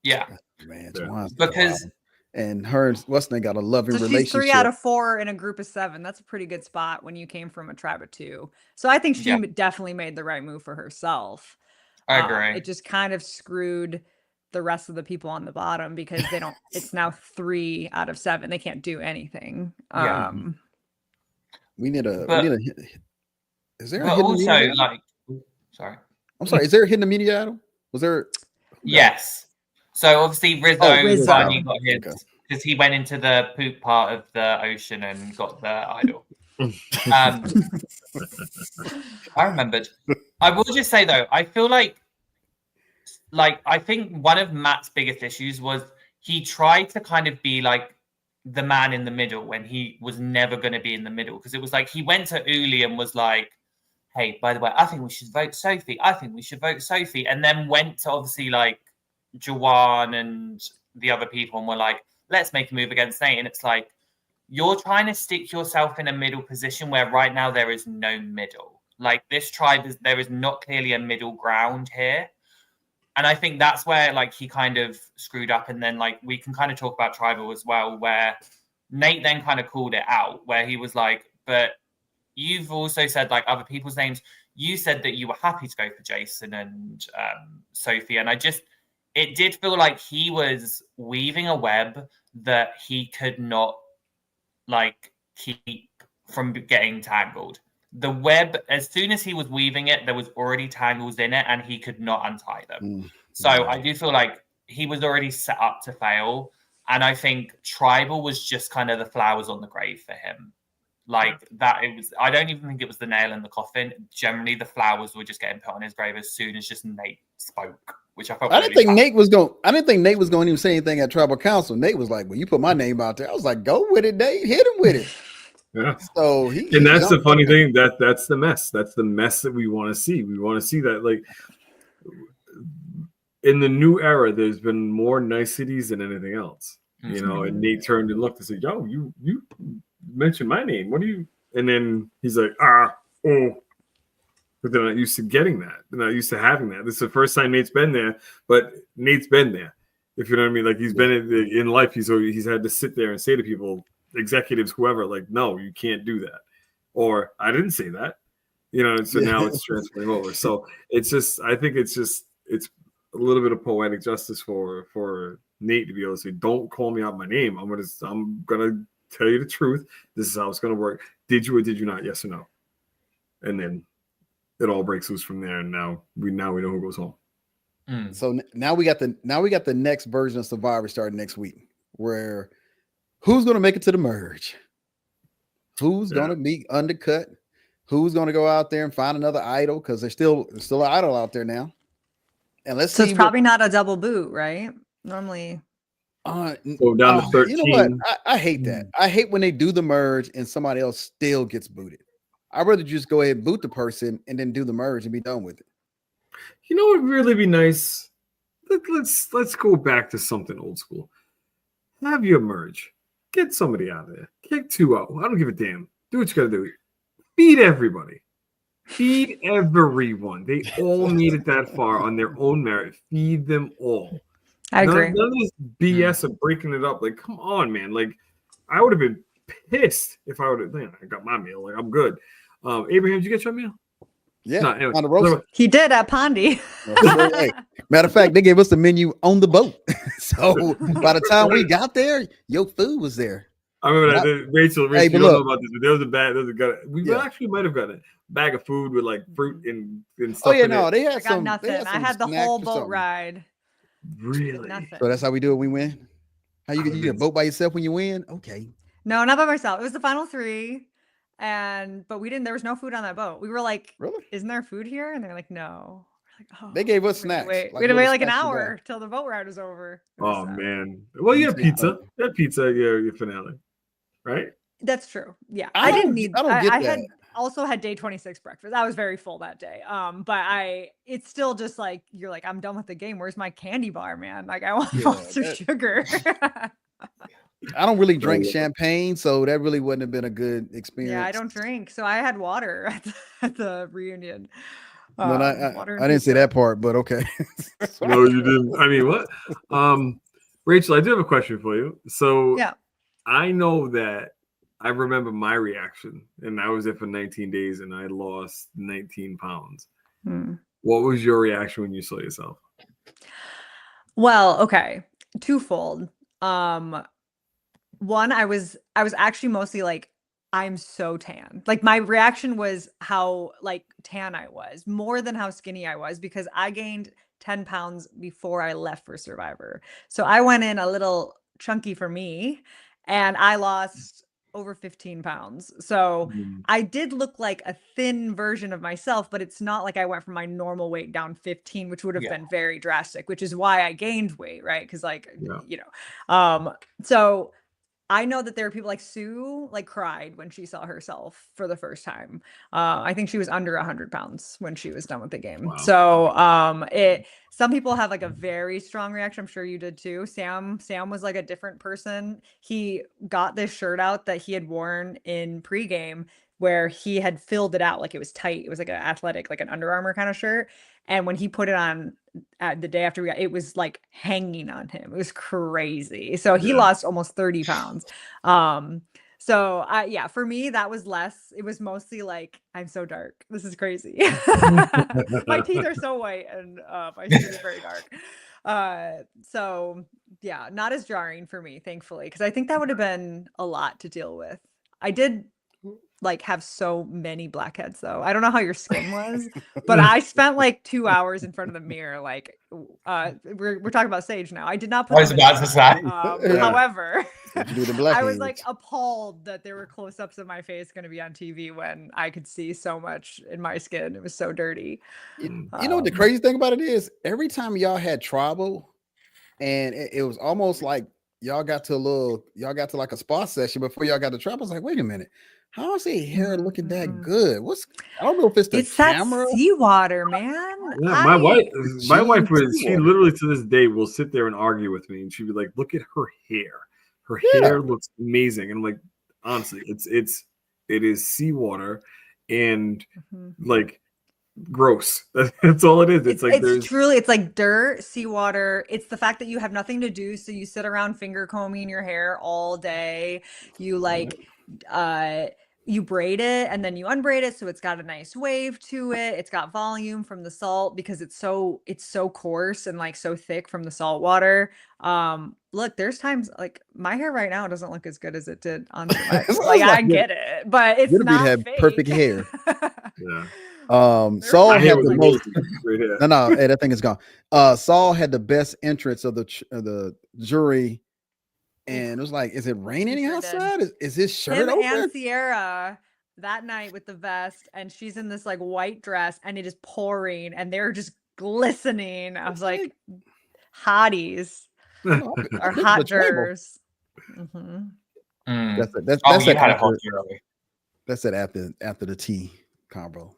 Yeah. Man, Juwan's because and her and what's name got a loving so relationship. She's 3 out of 4 in a group of 7. That's a pretty good spot when you came from a tribe of 2. So I think she definitely made the right move for herself. I agree. It just kind of screwed the rest of the people on the bottom because they don't. It's now 3 out of 7. They can't do anything. We need a. Is there a but hidden also immunity? like? Sorry. I'm sorry. Is there a hidden immunity idol? Was there? Yes. So obviously Rizzo finally got his because he went into the poop part of the ocean and got the idol. I remembered. I will just say though, I feel like I think one of Matt's biggest issues was he tried to kind of be like the man in the middle when he was never going to be in the middle, because it was like he went to Uli and was like, hey, by the way, I think we should vote Sophie. I think we should vote Sophie. And then went to obviously like Juwan and the other people and were like, let's make a move against Nate. And it's like, you're trying to stick yourself in a middle position where right now there is no middle. Like this tribe there is not clearly a middle ground here. And I think that's where like he kind of screwed up. And then like we can kind of talk about tribal as well, where Nate then kind of called it out, where he was like, but you've also said like other people's names. You said that you were happy to go for Jason and Sophie. And it did feel like he was weaving a web that he could not like keep from getting tangled. The web, as soon as he was weaving it, there was already tangles in it and he could not untie them. So I do feel like he was already set up to fail. And I think tribal was just kind of the flowers on the grave for him. Like that, I don't even think it was the nail in the coffin. Generally, the flowers were just getting put on his grave as soon as just Nate spoke, which I felt. I didn't think Nate was going to even say anything at tribal council. Nate was like, "Well, you put my name out there." I was like, "Go with it, Nate. Hit him with it." Yeah. So that's the funny thing. That's the mess. That's the mess that we want to see. We want to see that like in the new era, there's been more niceties than anything else. You know, and Nate turned and looked and said, "Yo, you mentioned my name. What do you?" And then he's like, "Oh." But they're not used to getting that. They're not used to having that. This is the first time Nate's been there, but Nate's been there. If you know what I mean, like he's been in life. He's had to sit there and say to people, executives, whoever, like, no, you can't do that, or I didn't say that. You know, so now it's transferring over. So it's just, I think it's a little bit of poetic justice for Nate to be able to say, don't call me out my name. I'm gonna tell you the truth. This is how it's gonna work. Did you or did you not? Yes or no? And then it all breaks loose from there. And now we know who goes home. So now we got the next version of Survivor starting next week, where who's gonna make it to the merge? Who's gonna be undercut? Who's gonna go out there and find another idol? Because there's still an idol out there now. And let's see. So it's probably not a double boot, right? Normally. Go down to 13. You know what? I hate that. I hate when they do the merge and somebody else still gets booted. I'd rather just go ahead and boot the person and then do the merge and be done with it. You know what would really be nice? Let's go back to something old school. Have your merge. Get somebody out of there. Kick 2 out. I don't give a damn. Do what you gotta do. Feed everybody. Feed everyone. They all made it that far on their own merit. Feed them all. I agree. None of this BS of breaking it up. Like, come on, man. Like, I would have been pissed if I would have. I got my meal. Like, I'm good. Abraham, did you get your meal? Yeah, no, anyway, on the road. He did at Pondy. Hey, matter of fact, they gave us the menu on the boat. So by the time we got there, your food was there. I remember that. Rachel, hey, you don't know about this, but there was a guy. We actually might have got a bag of food with like fruit and stuff. Oh yeah, in no, it. they had I got some. nothing. I had the whole boat ride. Really? Nothing. So that's how we do it. We win. How you get a boat by yourself when you win? Okay. No, not by myself. It was the final 3. but we didn't. There was no food on that boat. We were like, Really? "Isn't there food here?" And they're like, "No." We're like, "Oh." They gave us we had to snacks. wait. like We had to wait little like an snacks to go. hour till the boat ride was over. It was Oh sad. man. Well, you had pizza. You had pizza at your finale, right? That's true. Yeah, I didn't don't- need. I don't get I had that. also had day 26 breakfast. I was very full that day. But it's still just like you're like, I'm done with the game. Where's my candy bar, man? Like I want Yeah, Monster that- Sugar. I don't really drink champagne, so that really wouldn't have been a good experience. Yeah, I don't drink, so I had water at the reunion. No, Water I and didn't say pizza. that part, but okay. No, you didn't. I mean, what? Rachel, I do have a question for you. So Yeah. I know that I remember my reaction, and I was there for 19 days, and I lost 19 pounds. Hmm. What was your reaction when you saw yourself? Well, okay, twofold. One, I was actually mostly like, I'm so tan. Like my reaction was how like tan I was more than how skinny I was because I gained 10 pounds before I left for Survivor. So I went in a little chunky for me and I lost over 15 pounds. So I did look like a thin version of myself, but it's not like I went from my normal weight down 15, which would have been very drastic, which is why I gained weight, right? Because like, so I know that there are people like Sue, like cried when she saw herself for the first time. I think she was under 100 pounds when she was done with the game. Wow. So some people have like a very strong reaction. I'm sure you did too. Sam was like a different person. He got this shirt out that he had worn in pregame where he had filled it out like it was tight. It was like an athletic, like an Under Armour kind of shirt. And when he put it on the day after it was like hanging on him. It was crazy. So he lost almost 30 pounds. So for me, that was less. It was mostly like, I'm so dark. This is crazy. My teeth are so white and my skin is very dark. So yeah, not as jarring for me, thankfully, because I think that would have been a lot to deal with. I did like have so many blackheads though. I don't know how your skin was, but I spent like 2 hours in front of the mirror. Like we're talking about Sage now. I did not put I was about to say. However, You do the I blackheads. was like appalled that there were close-ups of my face going to be on TV when I could see so much in my skin. It was so dirty. You know what the crazy thing about it is? Every time y'all had trouble, and it was almost like y'all got to like a spa session before y'all got to trouble. I was like, wait a minute. How is their hair looking that good? I don't know if it's the camera. That seawater, man. Yeah, my wife was, she literally to this day will sit there and argue with me, and she'd be like, "Look at her hair. Her hair looks amazing." And I'm like, honestly, it is seawater, and like gross. That's all it is. It's truly, it's like dirt, seawater. It's the fact that you have nothing to do, so you sit around finger combing your hair all day. You like you braid it and then you unbraid it so it's got a nice wave to it. It's got volume from the salt because it's so coarse and like so thick from the salt water. Look, there's times like my hair right now doesn't look as good as it did on Survivor. Like I get it, but it's not had fake. perfect hair. Yeah. Saul had the most. Right. No, hey, that thing is gone. Saul had the best entrance of the jury. And it was like, is it raining outside? Is his shirt open? And Sierra that night with the vest, and she's in this like white dress, and it is pouring, and they're just glistening. I was like, hotties or hot jurors. That's it after the tea combo.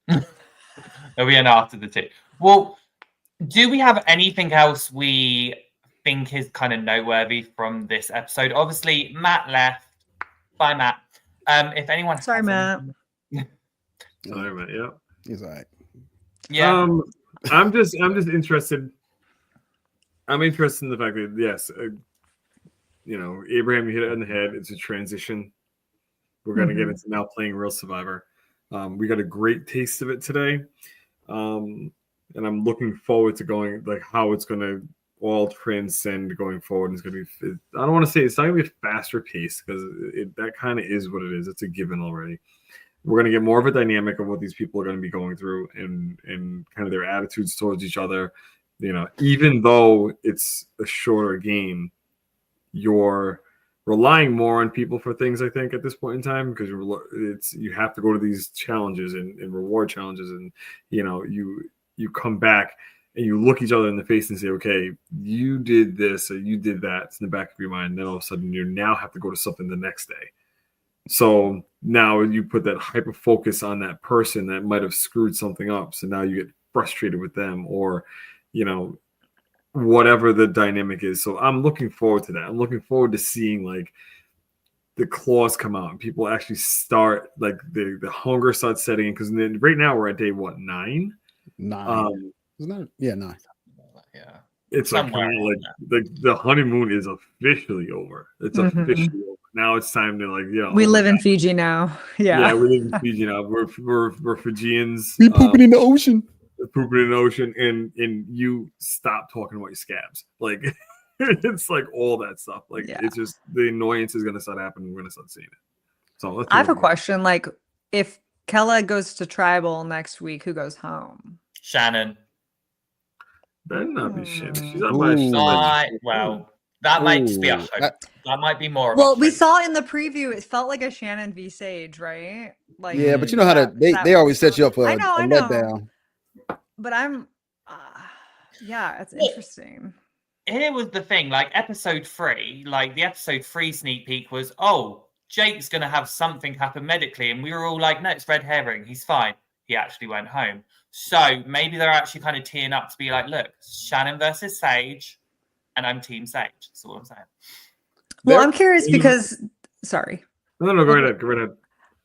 There'll be an after the tea. Well, do we have anything else we think is kind of noteworthy from this episode? Obviously, Matt left. Bye, Matt. If anyone, sorry, Matt. Sorry, Matt. Yeah, he's all right. Yeah. I'm just interested. I'm interested in the fact that yes, Abraham, you hit it on the head. It's a transition. We're gonna get into now playing real Survivor. We got a great taste of it today, and I'm looking forward to going like how it's gonna all transcend going forward. It's going to be, I don't want to say it's not going to be a faster pace because that kind of is what it is. It's a given already. We're going to get more of a dynamic of what these people are going to be going through and kind of their attitudes towards each other. Even though it's a shorter game, your relying more on people for things, I think, at this point in time, because you have to go to these challenges and reward challenges, and you come back and you look each other in the face and say, okay, you did this or you did that. It's in the back of your mind. And then all of a sudden you now have to go to something the next day. So now you put that hyper focus on that person that might have screwed something up. So now you get frustrated with them, or, whatever the dynamic is. So I'm looking forward to that. I'm looking forward to seeing like the claws come out and people actually start, like the hunger starts setting in. Because right now we're at day 9? 9. Isn't that? Yeah, 9. Yeah. It's like the honeymoon is officially over. It's officially over. Now it's time to we live in Fiji now. Yeah, we live in Fiji now. We're Fijians. We pooping in the ocean. Pooping in the ocean, and you stop talking about your scabs. Like it's like all that stuff. Like it's just the annoyance is gonna start happening. We're gonna start seeing it. So I have a question. Like, if Kella goes to tribal next week, who goes home? Shannon. Better not be Shannon. She's on my well, that might just be a hope. That might be more. Well, we saw in the preview, it felt like a Shannon v. Sage, right? Like, yeah, but you know how they always set you up for a letdown. But I'm, it's interesting. Here was the thing, like episode 3, like the episode 3 sneak peek was, Jake's going to have something happen medically. And we were all like, no, it's red herring. He's fine. He actually went home. So maybe they're actually kind of teeing up to be like, look, Shannon versus Sage, and I'm Team Sage. That's all I'm saying. Well, I'm curious because, sorry. No, go right ahead.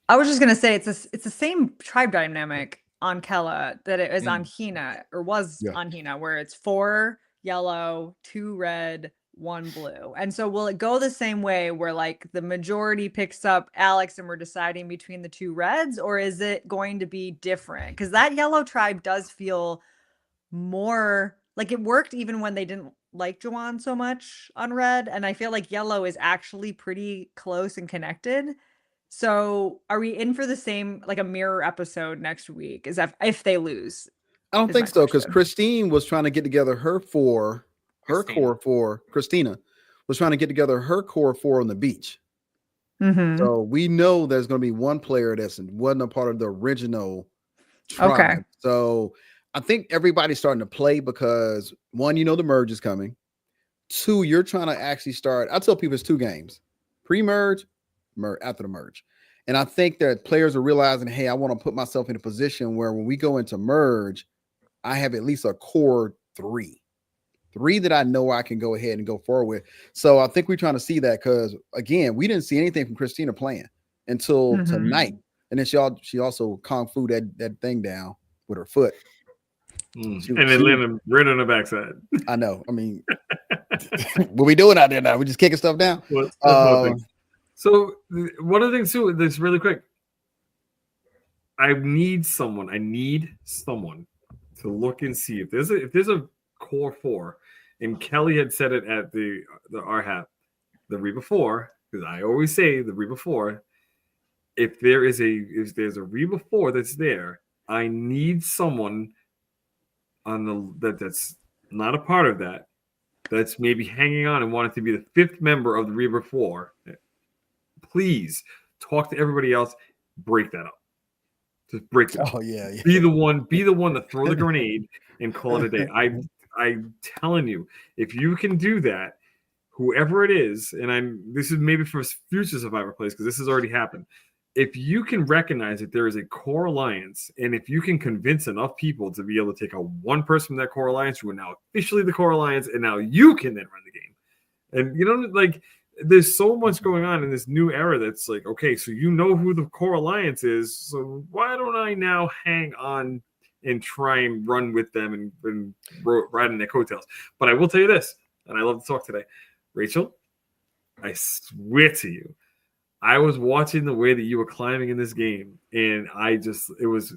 I was just going to say, it's the same tribe dynamic on Kella that it is on Hina, or was on Hina, where it's 4 yellow, 2 red, 1 blue. And so will it go the same way where like the majority picks up Alex and we're deciding between the 2 reds, or is it going to be different? Because that yellow tribe does feel more like it worked even when they didn't like Juwan so much on red. And I feel like yellow is actually pretty close and connected. So are we in for the same, like a mirror episode next week? Is that if they lose? I don't think so, because Christine was trying to get together her core 4. Christina was trying to get together her core 4 on the beach. So we know there's going to be one player that wasn't a part of the original tribe. Okay. So I think everybody's starting to play because 1, the merge is coming. 2, you're trying to actually start. I tell people it's 2 games: pre-merge, after the merge. And I think that players are realizing, hey, I want to put myself in a position where when we go into merge, I have at least a core 3 that I know I can go ahead and go forward with. So I think we're trying to see that because, again, we didn't see anything from Christina playing until tonight. And then she also kung fu that thing down with her foot. And then landed right on the backside. I know. I mean, what we doing out there now? We just kicking stuff down? So one of the things too, that's really quick. I need someone to look and see if there's a core 4, and Kelly had said it at the RHAP the Reba 4, because I always say the Reba 4. If there's a Reba 4 that's there, I need someone on that's not a part of that's maybe hanging on and wanted to be the 5th member of the Reba 4. Please talk to everybody else. Break that up. Just break it up. Oh yeah. Be the one to throw the grenade and call it a day. I'm telling you, if you can do that, whoever it is, and this is maybe for future Survivor plays because this has already happened. If you can recognize that there is a core alliance, and if you can convince enough people to be able to take out one person from that core alliance who are now officially the core alliance, and now you can then run the game. And like there's so much going on in this new era that's like, okay, so you know who the core alliance is, so why don't I now hang on and try and run with them and ride in their coattails? But I will tell you this, and I love to talk today, Rachel, I swear to you, I was watching the way that you were climbing in this game, and it was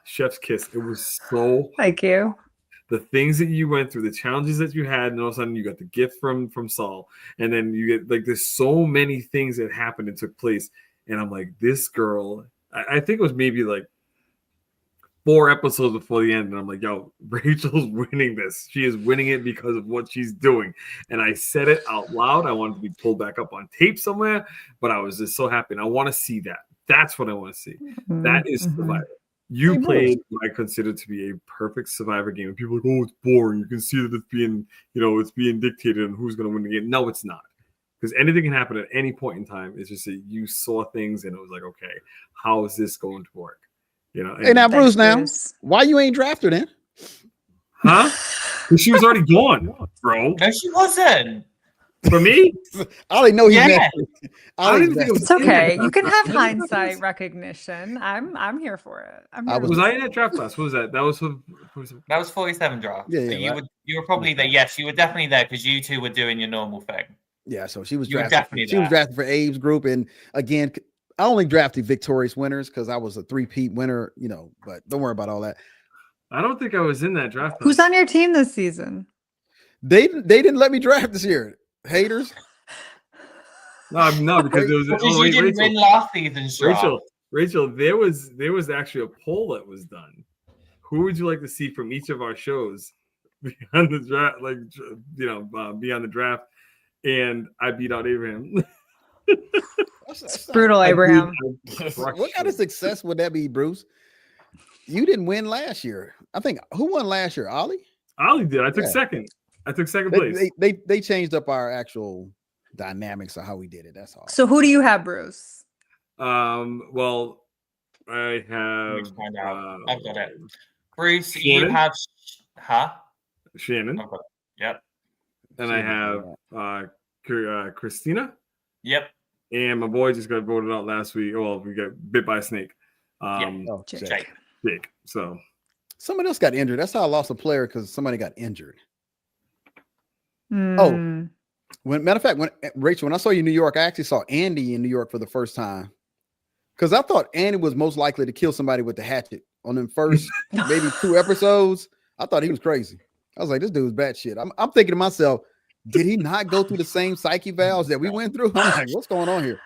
chef's kiss. It was so thank you. The things that you went through, the challenges that you had, and all of a sudden you got the gift from Saul, and then you get like there's so many things that happened and took place, and I'm like, this girl, I think it was maybe like 4 episodes before the end, and I'm like, yo, Rachel's winning this. She is winning it because of what she's doing. And I said it out loud. I wanted to be pulled back up on tape somewhere, but I was just so happy. And I want to see that. That's what I want to see. That is Survivor. You played what I consider to be a perfect Survivor game. And people are like, oh, it's boring. You can see that it's being, it's being dictated and who's going to win the game. No, it's not. Because anything can happen at any point in time. It's just that you saw things and it was like, okay, how is this going to work? Hey, now, Bruce, why you ain't drafted in? Huh? She was already gone, bro. No, she wasn't. For me? I didn't know he It's okay. You can have hindsight recognition. I'm here for it. Was I in that draft class? What was that? That was 47 draft. Yeah, you were probably there. Yes, you were definitely there because you two were doing your normal thing. Yeah, so she was drafted. She was drafted for Abe's group, and again, I only drafted victorious winners because I was a 3-peat winner, but don't worry about all that. I don't think I was in that draft. Who's on your team this season? They didn't let me draft this year. Haters. No, because it was you didn't win last season's draft. Rachel, there was actually a poll that was done. Who would you like to see from each of our shows beyond the draft, beyond the draft? And I beat out Abraham. It's brutal, Abraham. What kind of success would that be, Bruce? You didn't win last year. I think who won last year? Ollie? Ollie did. I took second. I took second place. They changed up our actual dynamics of how we did it. That's all. So who do you have, Bruce? Well, I have. I've got it. Bruce, Shannon? you have Shannon. Yep. And I have Christina. Yep. And my boy just got voted out last week. Well, we got bit by a snake. Jake. So somebody else got injured. That's how I lost a player, because somebody got injured. Mm. Matter of fact, when Rachel, when I saw you in New York, I actually saw Andy in New York for the first time, because I thought Andy was most likely to kill somebody with the hatchet on them first maybe 2 episodes. I thought he was crazy. I was like, this dude's bad shit. I'm thinking to myself, did he not go through the same psyche valves that we went through? I'm like, what's going on here?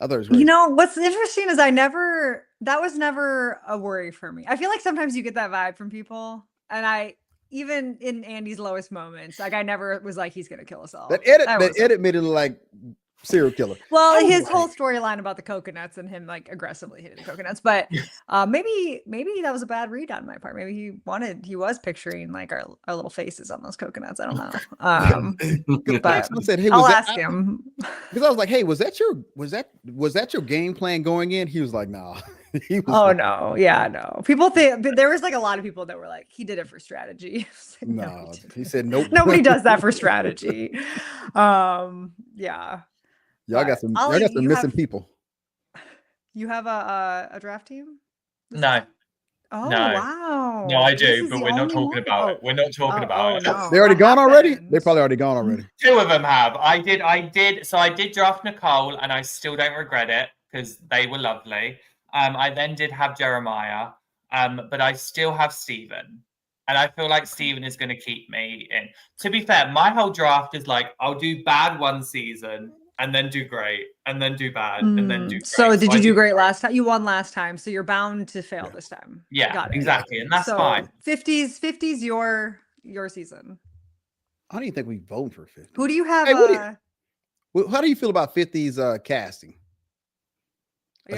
I thought it was crazy. What's interesting is that was never a worry for me. I feel like sometimes you get that vibe from people, and even in Andy's lowest moments, like I never was like, he's gonna kill us all. That edit made it like serial killer. Well, his whole storyline about the coconuts and him like aggressively hitting the coconuts, but maybe that was a bad read on my part. Maybe he was picturing like our little faces on those coconuts. I don't know. But said, hey, I'll ask him, because I was like, hey, was that your game plan going in? He was like, no. No. Yeah, no. People think there was like a lot of people that were like, he did it for strategy. Like, no, he said nope. Nobody does that for strategy. Yeah. Y'all got some missing people. You have a draft team? No. Oh, no. Wow. No, I do, but we're not talking about it. We're not talking about it. No. They already gone already? They probably already gone already. 2 of them have. I did. So I did draft Nicole, and I still don't regret it because they were lovely. I then did have Jeremiah, but I still have Steven. And I feel like Steven is going to keep me in. To be fair, my whole draft is like, I'll do bad one season, and then do great, and then do bad, and then do great. So did you do great last time? You won last time, so you're bound to fail this time. Yeah, exactly, and that's fine. 50's your season. How do you think we vote for 50? Who do you have? Hey, how do you feel about 50's casting?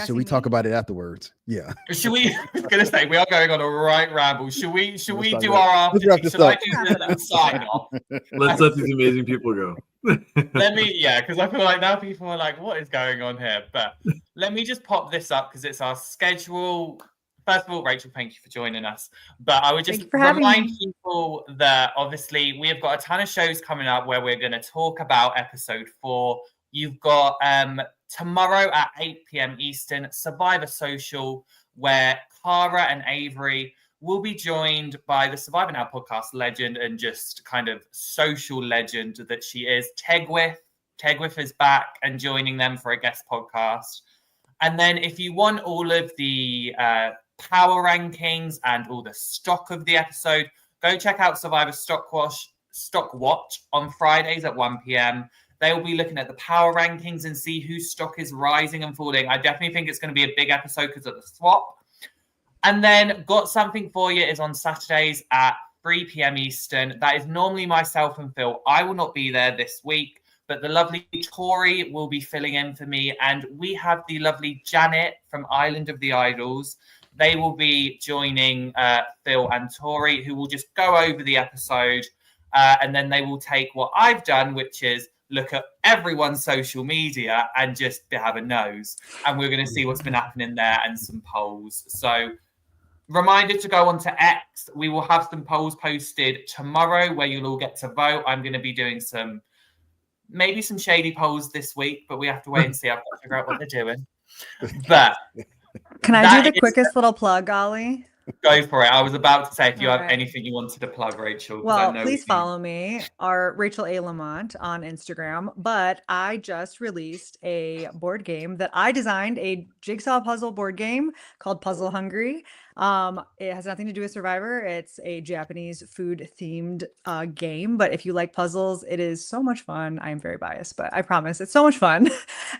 Should we talk about it afterwards? Yeah. Should we? I was gonna say we are going on a right ramble. Should we do our after? Should I do the sign off? Let's let these amazing people go. Because I feel like now people are like, what is going on here? But let me just pop this up because it's our schedule. First of all, Rachel, thank you for joining us. But I would just remind people that obviously we have got a ton of shows coming up where we're going to talk about episode 4. You've got tomorrow at 8 p.m. Eastern, Survivor Social, where Cara and Avery will be joined by the Survivor Now podcast legend and just kind of social legend that she is, Tegwith. Tegwith is back and joining them for a guest podcast. And then if you want all of the power rankings and all the stock of the episode, go check out Survivor Stock Watch on Fridays at 1 p.m. They will be looking at the power rankings and see whose stock is rising and falling. I definitely think it's going to be a big episode because of the swap. And then Got Something For You is on Saturdays at 3 p.m. Eastern. That is normally myself and Phil. I will not be there this week, but the lovely Tori will be filling in for me. And we have the lovely Janet from Island of the Idols. They will be joining Phil and Tori, who will just go over the episode. And then they will take what I've done, which is look at everyone's social media and just have a nose. And we're going to see what's been happening there and some polls. So reminder to go on to X. We will have some polls posted tomorrow where you'll all get to vote. I'm going to be doing maybe some shady polls this week, but we have to wait and see. I've got to figure out what they're doing. But can I do the quickest little plug, Ollie? Go for it. I was about to say, if you have anything you wanted to plug, Rachel. Well, please follow me, Rachel A. LaMont on Instagram. But I just released a board game that I designed, a jigsaw puzzle board game called Puzzle Hungry. It has nothing to do with Survivor. It's a Japanese food themed game. But if you like puzzles, it is so much fun. I am very biased, but I promise it's so much fun.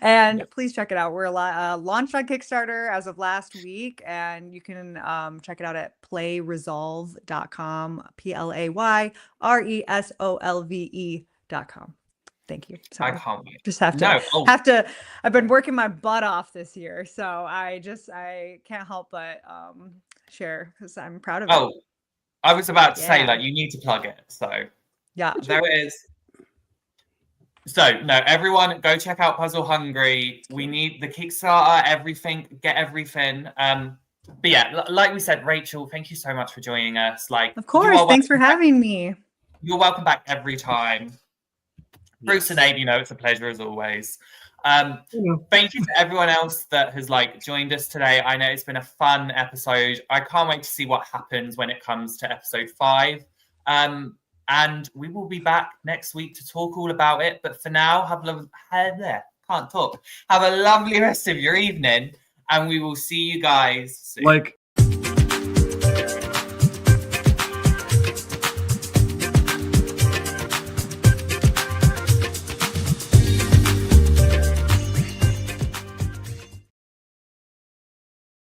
And please check it out. We're launched on Kickstarter as of last week, and you can check it out at playresolve.com, playresolve.com. Thank you. Sorry. I can't wait. Just have to. I've been working my butt off this year, so I can't help but share because I'm proud of it. Oh, I was about to say, like, you need to plug it. So yeah, there it is. So no, everyone go check out Puzzle Hungry. We need the Kickstarter, everything, get everything. But yeah, like we said, Rachel, thank you so much for joining us. Like, of course, thanks for having me. You're welcome back every time. Bruce and Abe, it's a pleasure as always. Thank you to everyone else that has joined us today. I know it's been a fun episode. I can't wait to see what happens when it comes to episode 5. And we will be back next week to talk all about it. But for now, have a lovely rest of your evening, and we will see you guys soon.